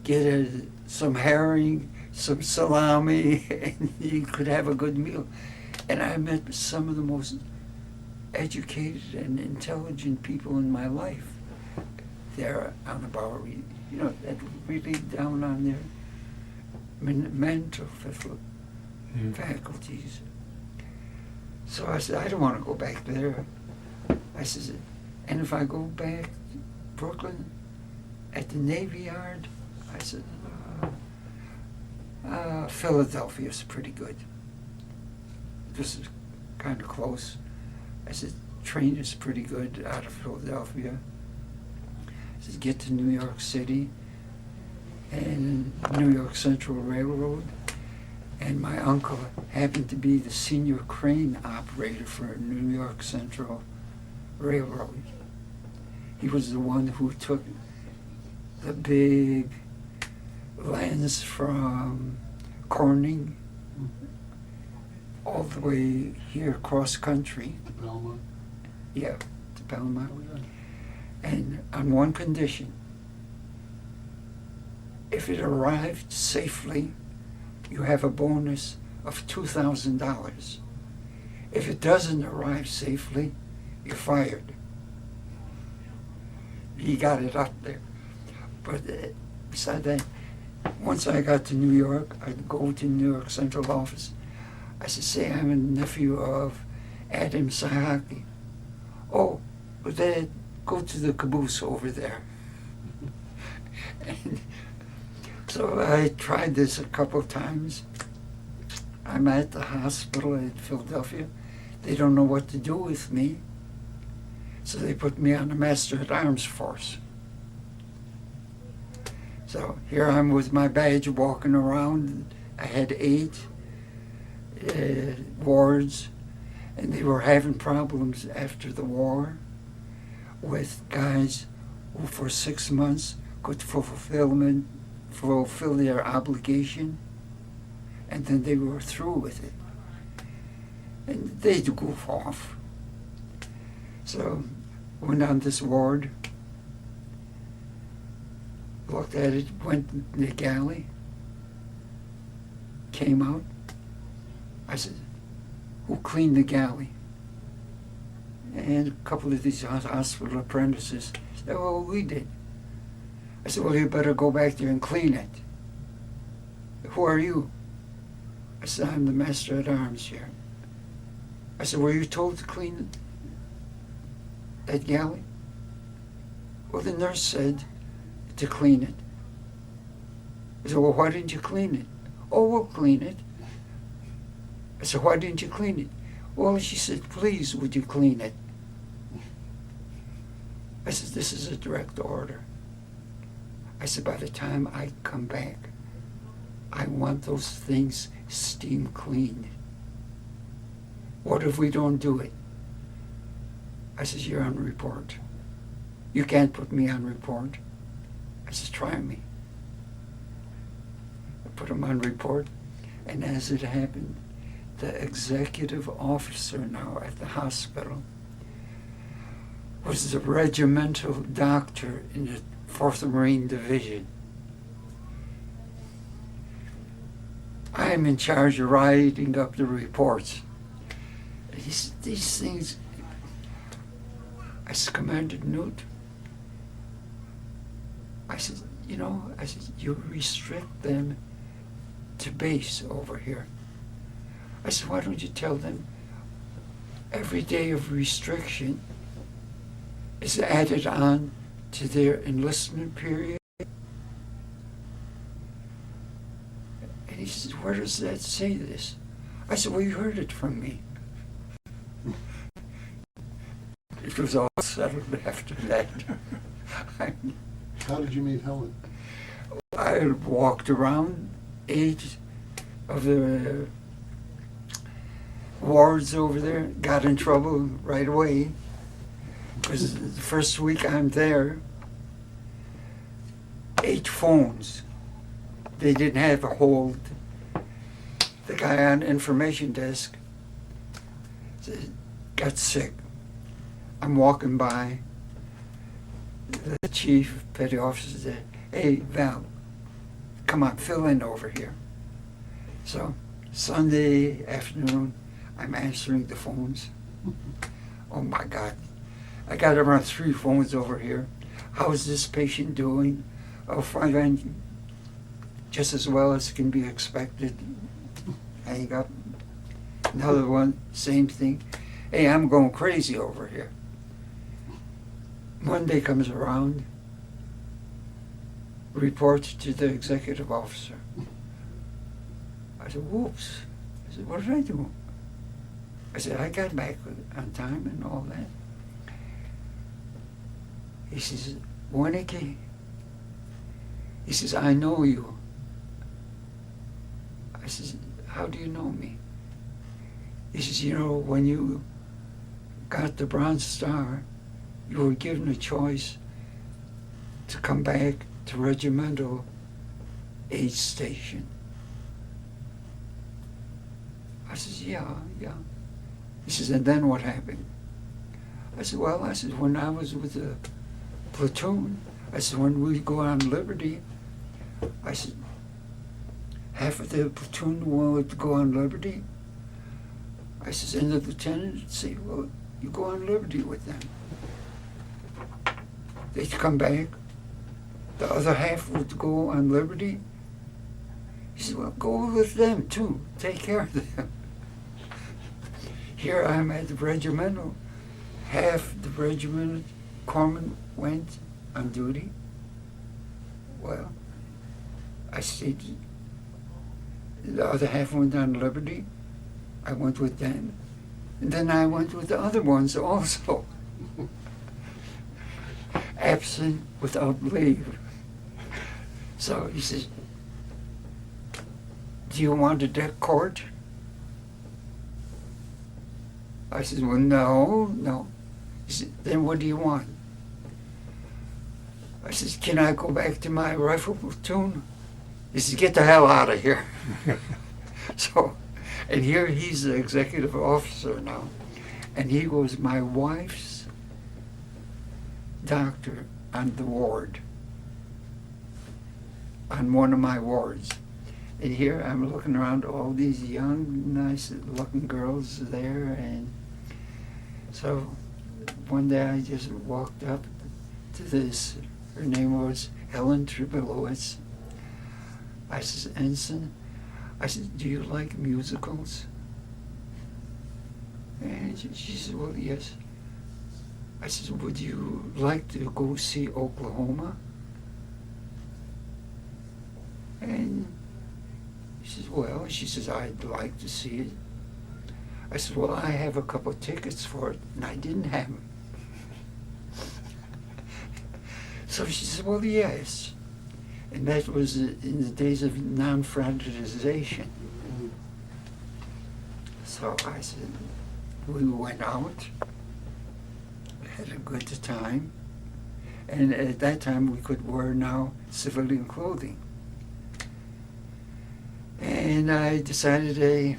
get some herring, some salami, and you could have a good meal. And I met some of the most educated and intelligent people in my life there on the Bowery. You know, that really down on their mental faculties. So I said, I don't want to go back there. I said, and if I go back to Brooklyn, at the Navy Yard, I said, Philadelphia's pretty good. This is kind of close. I said, train is pretty good out of Philadelphia. I said, get to New York City and New York Central Railroad. And my uncle happened to be the senior crane operator for New York Central Railroad. He was the one who took the big lands from Corning all the way here cross country. To Belmont? Yeah, to Belmont. Oh, yeah. And on one condition, if it arrived safely, you have a bonus of $2,000. If it doesn't arrive safely, you're fired. He got it up there. But besides that, once I got to New York, I'd go to New York Central office. I said, say I'm a nephew of Adam Sahaki. Oh, but Dad, go to the caboose over there. And so I tried this a couple of times. I'm at the hospital in Philadelphia. They don't know what to do with me. So they put me on the Master-at-Arms force. So here I'm with my badge walking around. I had 8 wards, and they were having problems after the war with guys who for 6 months could fulfill their obligation, and then they were through with it. And they'd goof off. So went on this ward, looked at it, went in the galley, came out. I said, who cleaned the galley? And a couple of these hospital apprentices said, well, we did. I said, well, you better go back there and clean it. Who are you? I said, I'm the Master-at-Arms here. I said, were you told to clean that galley? Well, the nurse said to clean it. I said, well, why didn't you clean it? Oh, we'll clean it. I said, why didn't you clean it? Well, she said, please, would you clean it? I said, this is a direct order. I said, by the time I come back, I want those things steam cleaned. What if we don't do it? I said, you're on report. You can't put me on report. I said, try me. I put him on report, and as it happened, the executive officer now at the hospital was the regimental doctor in the 4th Marine Division. I'm in charge of writing up the reports. These things, I said, Commander Newt, I said, you restrict them to base over here. I said, why don't you tell them every day of restriction is added on to their enlistment period? And he said, where does that say this? I said, well, you heard it from me. It was all settled after that. How did you meet Helen? I walked around 8 of the wards over there, got in trouble right away, because the first week I'm there, 8 phones. They didn't have a hold. The guy on information desk got sick. I'm walking by. The chief petty officer said, hey, Val, come on, fill in over here. So Sunday afternoon, I'm answering the phones. Oh my God. I got around 3 phones over here. How's this patient doing? Oh, fine, just as well as can be expected. Hang up. Another one, same thing. Hey, I'm going crazy over here. Monday comes around. report to the executive officer. I said, whoops. I said, what did I do? I said, I got back on time and all that. He says, Winiecki, he says, I know you. I says, how do you know me? He says, you know, when you got the Bronze Star, you were given a choice to come back to Regimental Aid Station. I says, yeah. He says, and then what happened? I said, well, I said, when I was with the platoon, I said, when we go on liberty, I said, half of the platoon wanted to go on liberty. I says, and the lieutenant would say, well, you go on liberty with them. They'd come back. The other half would go on liberty. He said, well, go with them too. Take care of them. Here I'm at the regimental. Half the regiment corpsman went on duty. Well, I stayed. The other half went on liberty. I went with them. And then I went with the other ones also. Absent without leave. So he says, do you want a deck court? I said, well, no. He said, then what do you want? I said, can I go back to my rifle platoon? He said, get the hell out of here. So, and here he's the executive officer now. And he was my wife's doctor on the ward, on one of my wards. And here I'm looking around all these young, nice-looking girls there. And so one day I just walked up to this. Her name was Helen Tribilowitz. I said, Ensign, I said, do you like musicals? And she said, well, yes. I said, would you like to go see Oklahoma? And she says, well, she says, I'd like to see it. I said, well, I have a couple of tickets for it, and I didn't have them. So she said, well, yes. And that was in the days of non-fraternization. So I said, we went out, had a good time, and at that time we could wear now civilian clothing. And I decided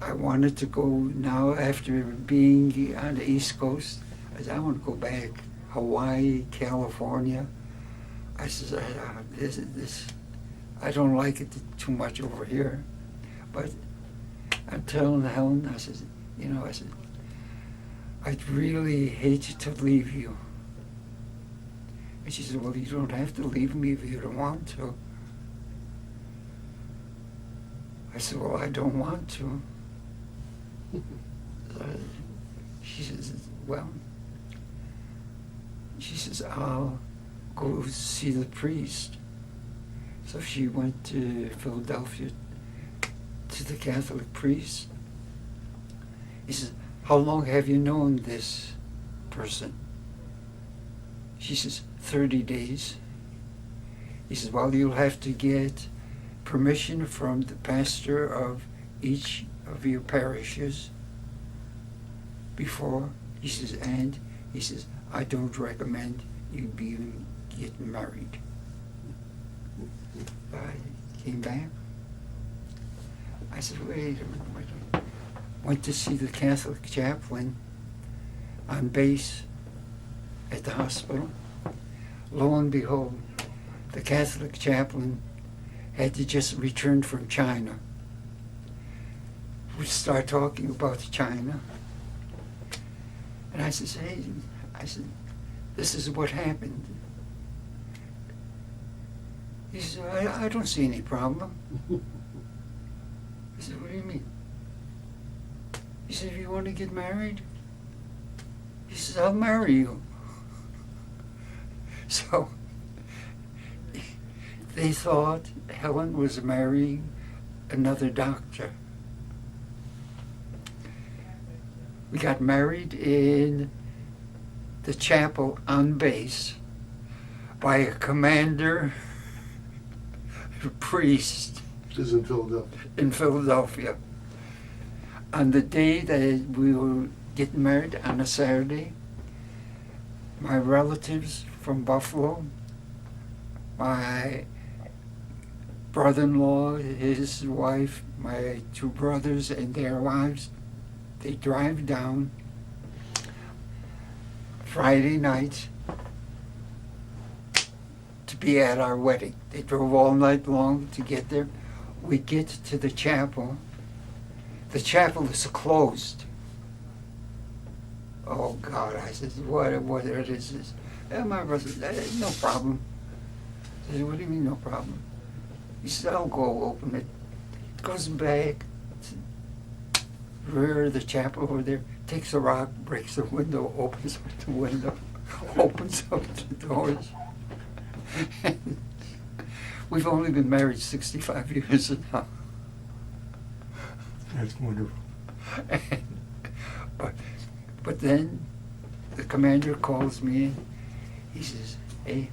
I wanted to go now after being on the East Coast. I said, I want to go back, Hawaii, California. I said, this, I don't like it too much over here. But I'm telling Helen, I said, you know, I said, I'd really hate to leave you. And she said, well, you don't have to leave me if you don't want to. I said, well, I don't want to. She says, well, she says, I'll go see the priest. So she went to Philadelphia to the Catholic priest. He says, how long have you known this person? She says, 30 days. He says, well, you'll have to get permission from the pastor of each of your parishes before. He says, and he says, I don't recommend you even get married. I came back. I said, wait a minute. Went to see the Catholic chaplain on base at the hospital. Lo and behold, the Catholic chaplain had to just return from China. We start talking about China. And I said, hey, this is what happened. He said, I don't see any problem. I said, what do you mean? He said, if you want to get married, he says, I'll marry you. So they thought Helen was marrying another doctor. We got married in the chapel on base by a commander, a priest This is in Philadelphia. in Philadelphia. On the day that we were getting married, on a Saturday, my relatives from Buffalo, my brother-in-law, his wife, my two brothers and their wives, they drive down Friday night to be at our wedding. They drove all night long to get there. We get to the chapel. The chapel is closed. Oh God, I said, what is this? And my brother said, no problem. I said, what do you mean no problem? He said, I'll go open it. Goes back to the rear of the chapel over there, takes a rock, breaks the window, opens up the window, opens up the doors. We've only been married 65 years now. That's wonderful. But then the commander calls me in. He says, hey,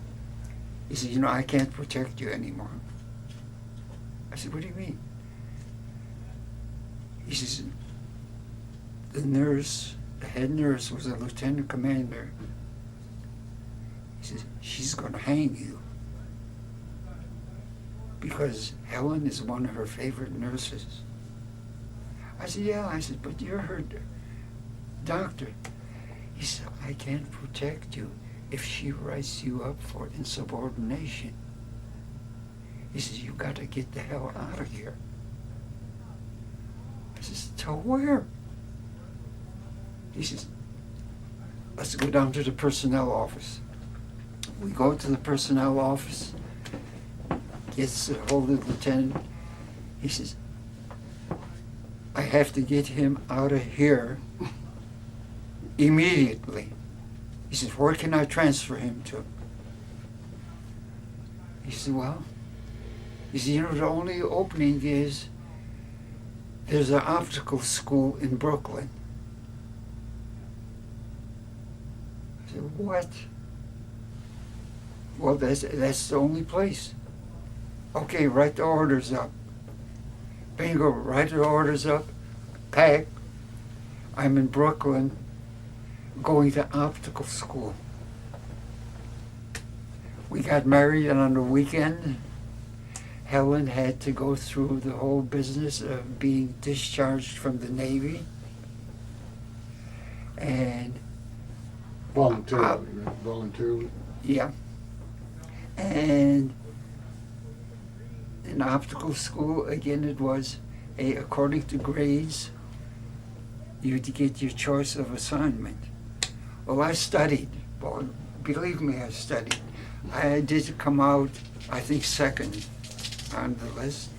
he says, you know, I can't protect you anymore. I said, what do you mean? He says, the nurse, the head nurse was a lieutenant commander. He says, she's going to hang you. Because Helen is one of her favorite nurses. I said, yeah. I said, but you're her doctor. He said, I can't protect you if she writes you up for insubordination. He says, you got to get the hell out of here. I says, to where? He says, let's go down to the personnel office. We go to the personnel office, gets a hold of the lieutenant. He says, I have to get him out of here immediately. He says, where can I transfer him to? He said, well, he said, you know, the only opening is there's an optical school in Brooklyn. I said, what? Well, that's the only place. Okay, write the orders up. Bingo, write the orders up, pack. I'm in Brooklyn going to optical school. We got married, and on the weekend, Helen had to go through the whole business of being discharged from the Navy. And Voluntarily, right? Voluntarily. yeah. And in optical school, again, it was according to grades, you'd get your choice of assignment. Well, I studied. Well, believe me, I studied. I did come out, I think, second on the list.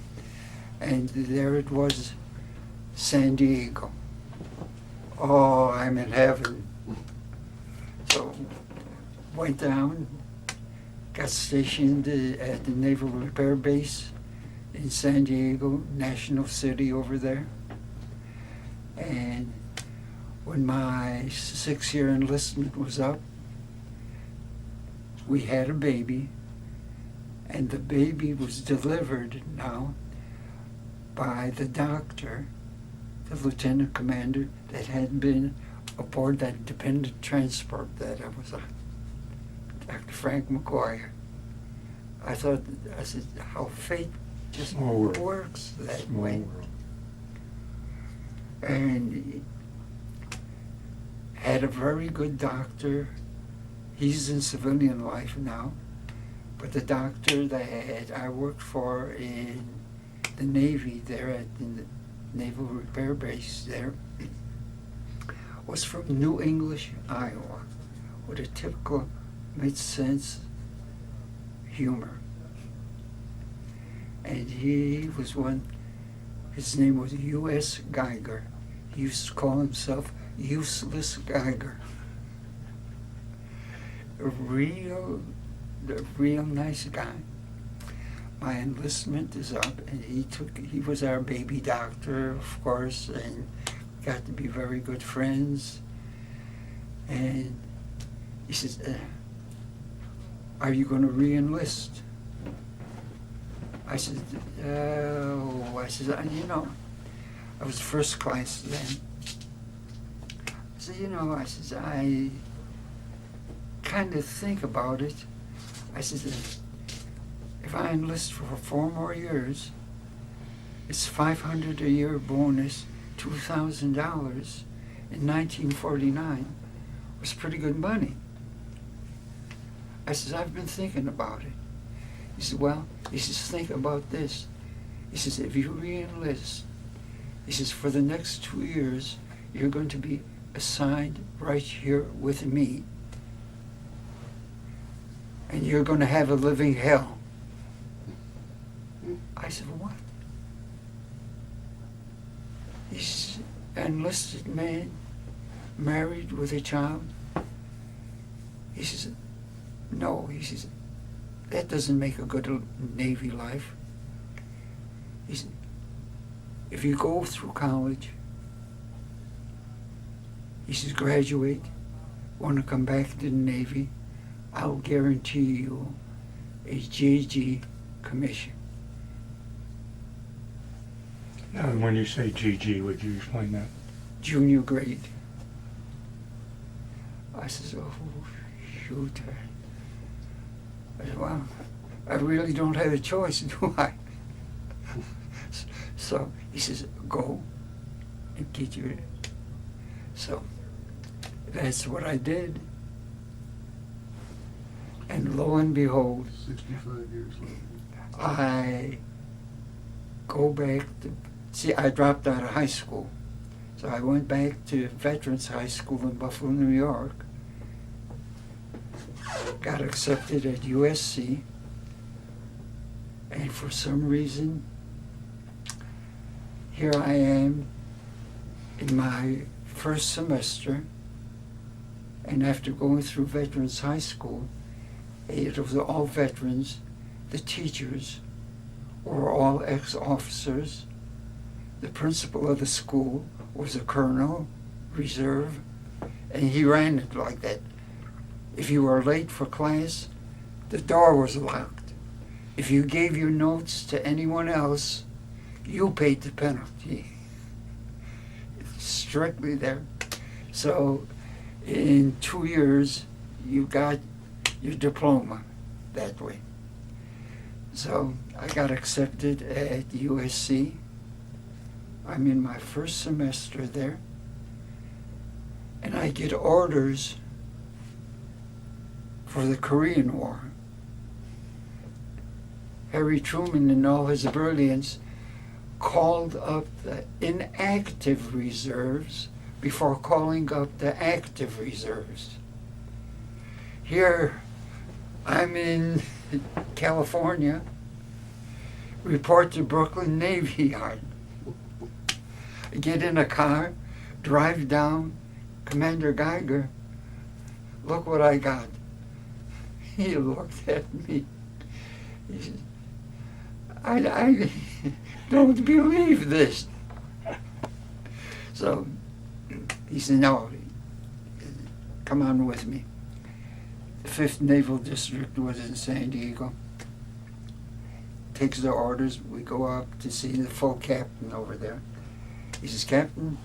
And there it was, San Diego. Oh, I'm in heaven. So, went down, got stationed at the Naval Repair Base in San Diego, National City over there. And when my 6-year enlistment was up, we had a baby, and the baby was delivered now by the doctor, the lieutenant commander that had been aboard that dependent transport that I was on, Dr. Frank McGuire. I said, how fate just works that way. And had a very good doctor. He's in civilian life now. But the doctor that I worked for in the Navy there at the Naval Repair Base there was from New English, Iowa, with a typical mid-sense humor. And he was his name was U.S. Geiger. He used to call himself Useless Geiger. A real a real nice guy. My enlistment is up, and he was our baby doctor, of course, and got to be very good friends. And he says, are you going to re-enlist? I said, you know, I was first class then. I said, you know, I kind of think about it. I said, if I enlist for 4 more years, it's $500 a year bonus, $2,000 in 1949 was pretty good money. I says, I've been thinking about it. He said, well, he says, think about this. He says, if you re-enlist, he says, for the next 2 years, you're going to be assigned right here with me. And you're going to have a living hell. I said, what? He's an enlisted man, married with a child. He says, no, he says, that doesn't make a good Navy life. He said, if you go through college, he says, graduate, want to come back to the Navy, I'll guarantee you a JG commission. Now, when you say GG, would you explain that? Junior grade. I says, oh, shoot. I said, well, I really don't have a choice, do I? So he says, go and get your... So that's what I did. And lo and behold, 65 years later. I go back to... See, I dropped out of high school. So I went back to Veterans High School in Buffalo, New York. Got accepted at USC. And for some reason, here I am in my first semester. And after going through Veterans High School, it was all veterans. The teachers were all ex-officers. The principal of the school was a colonel, reserve, and he ran it like that. If you were late for class, the door was locked. If you gave your notes to anyone else, you paid the penalty. It's strictly there. So in 2 years, you got your diploma that way. So I got accepted at USC. I'm in my first semester there, and I get orders for the Korean War. Harry Truman, in all his brilliance, called up the inactive reserves before calling up the active reserves. Here, I'm in California, report to Brooklyn Navy Yard. Get in a car, drive down, Commander Geiger, look what I got. He looked at me. He said, I don't believe this. So he said, no, come on with me. The 5th Naval District was in San Diego. Takes the orders, we go up to see the full captain over there. He says, Captain,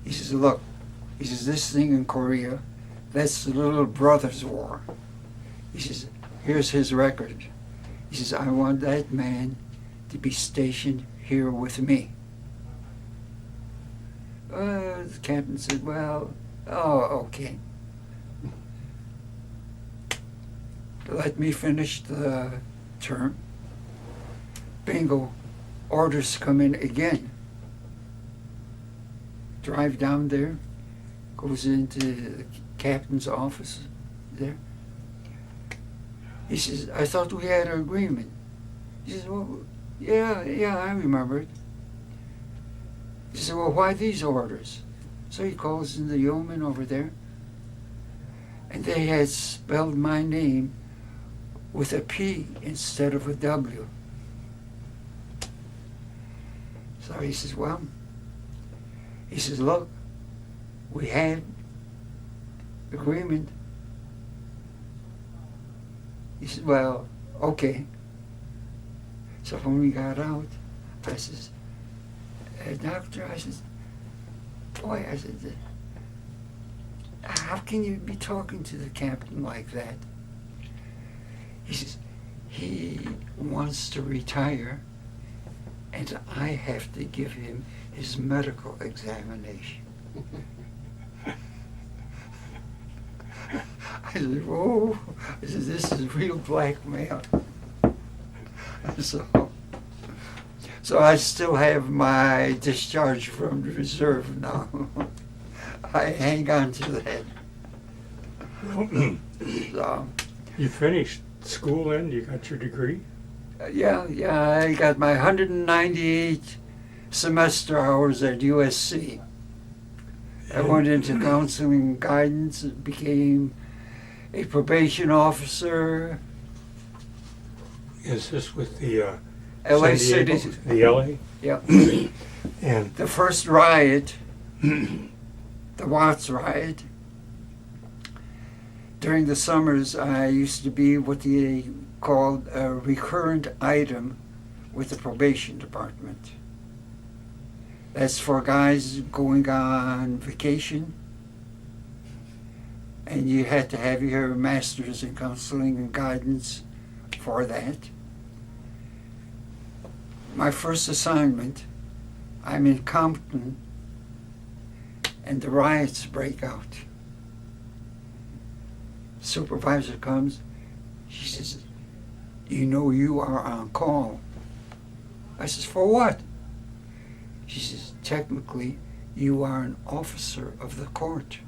he says, look, he says, this thing in Korea, that's the Little Brothers War. He says, here's his record. He says, I want that man to be stationed here with me. The captain said, well, okay. Let me finish the term. Bingo, orders come in again. Drive down there, goes into the captain's office there. He says, I thought we had an agreement. He says, well, yeah, I remember it. He said, well, why these orders? So he calls in the yeoman over there, and they had spelled my name with a P instead of a W. So he says, well, he says, look, we had agreement. He said, well, okay. So when we got out, I says, doctor, I says, boy, I said, how can you be talking to the captain like that? He says, he wants to retire and I have to give him his medical examination. I said, whoa, I said, this is real blackmail. So I still have my discharge from the reserve now. I hang on to that. So, You finished school then? You got your degree? yeah, I got my 198 semester hours at USC. I went into counseling and guidance, became a probation officer. Is this with the LA San Diego, City. the LA? Yeah. And The first riot, the Watts riot, during the summers I used to be what they called a recurrent item with the probation department. That's for guys going on vacation, and you had to have your master's in counseling and guidance for that. My first assignment, I'm in Compton, and the riots break out. Supervisor comes, she says, you know you are on call. I says, for what? She says, technically, you are an officer of the court.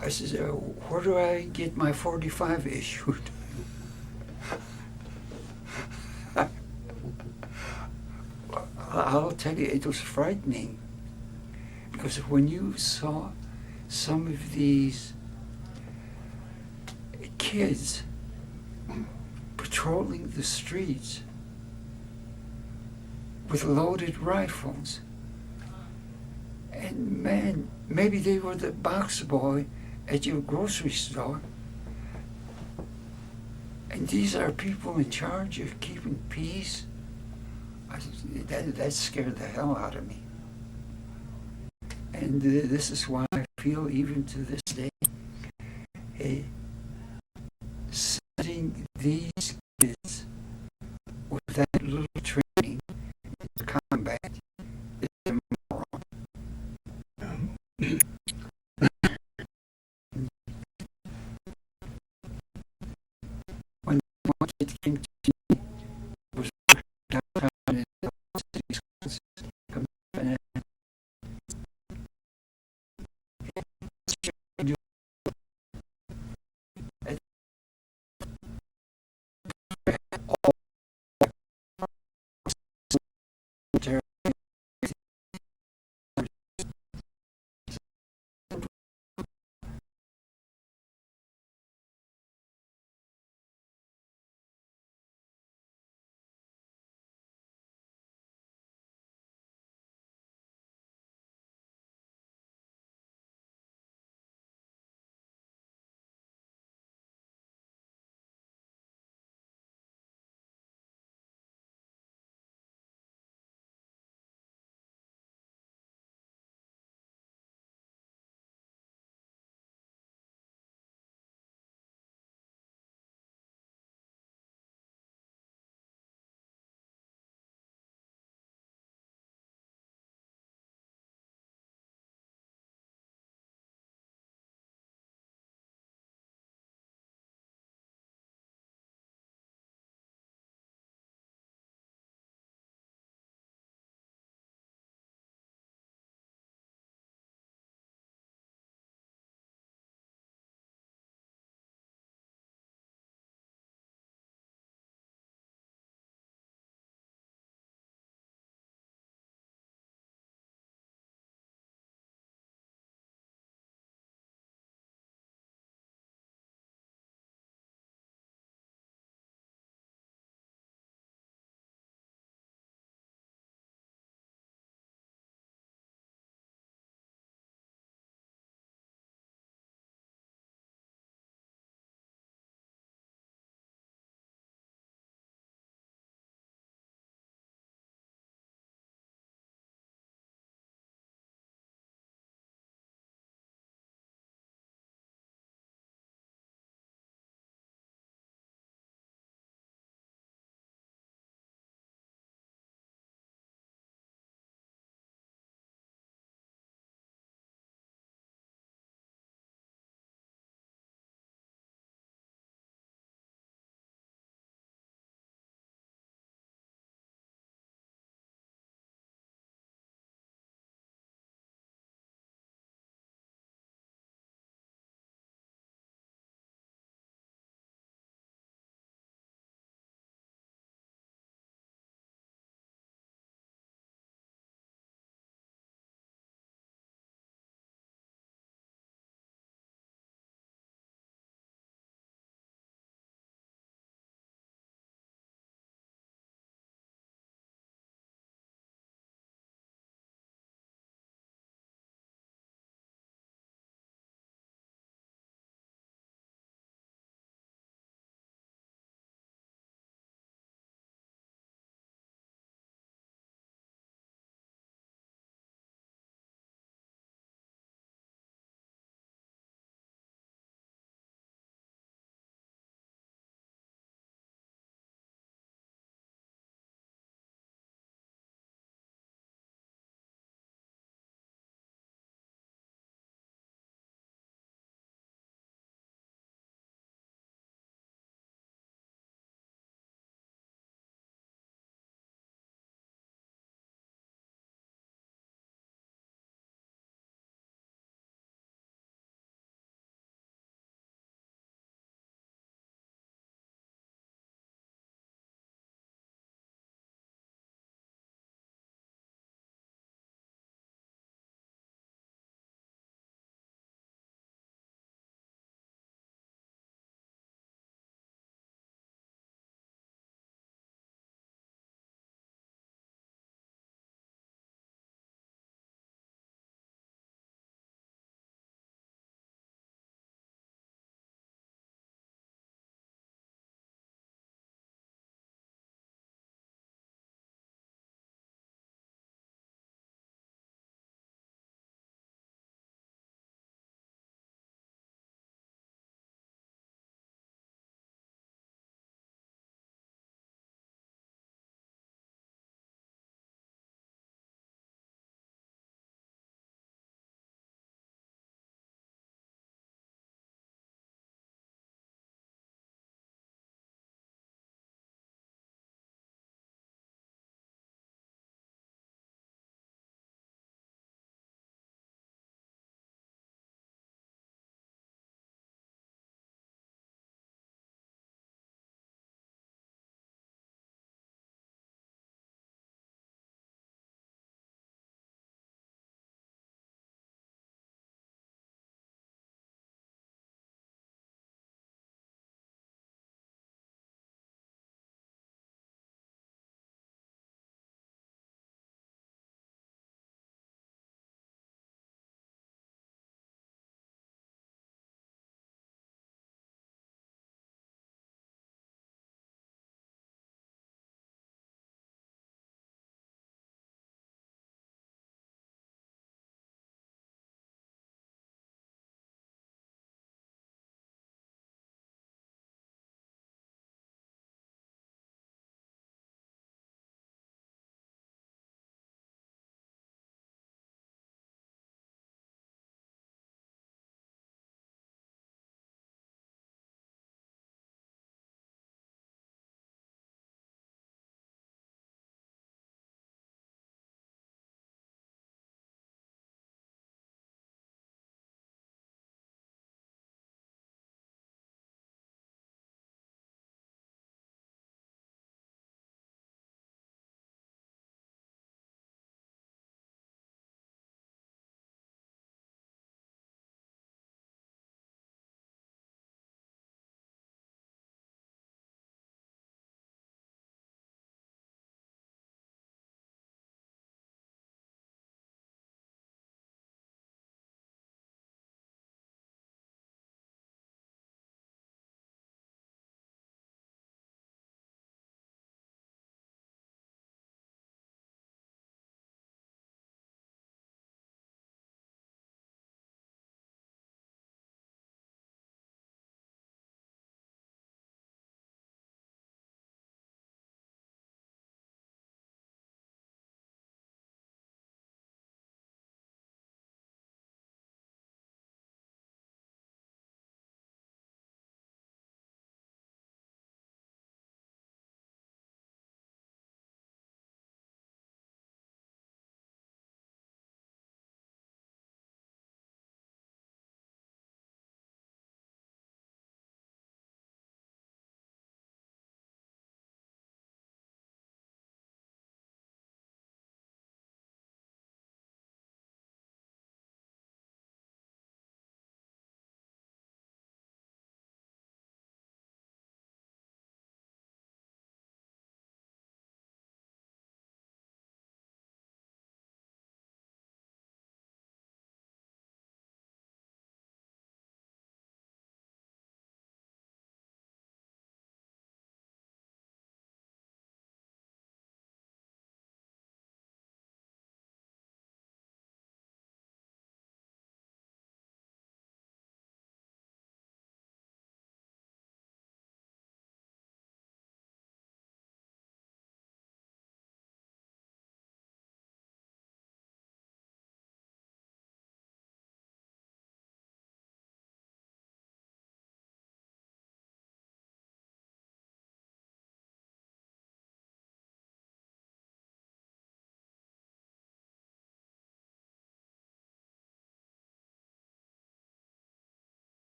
I says, where do I get my 45 issued? I'll tell you, it was frightening. Because when you saw some of these kids patrolling the streets with loaded rifles, and man, maybe they were the box boy at your grocery store, and these are people in charge of keeping peace. That scared the hell out of me. And this is why I feel, even to this day, sending these kids with that little training in combat is immoral.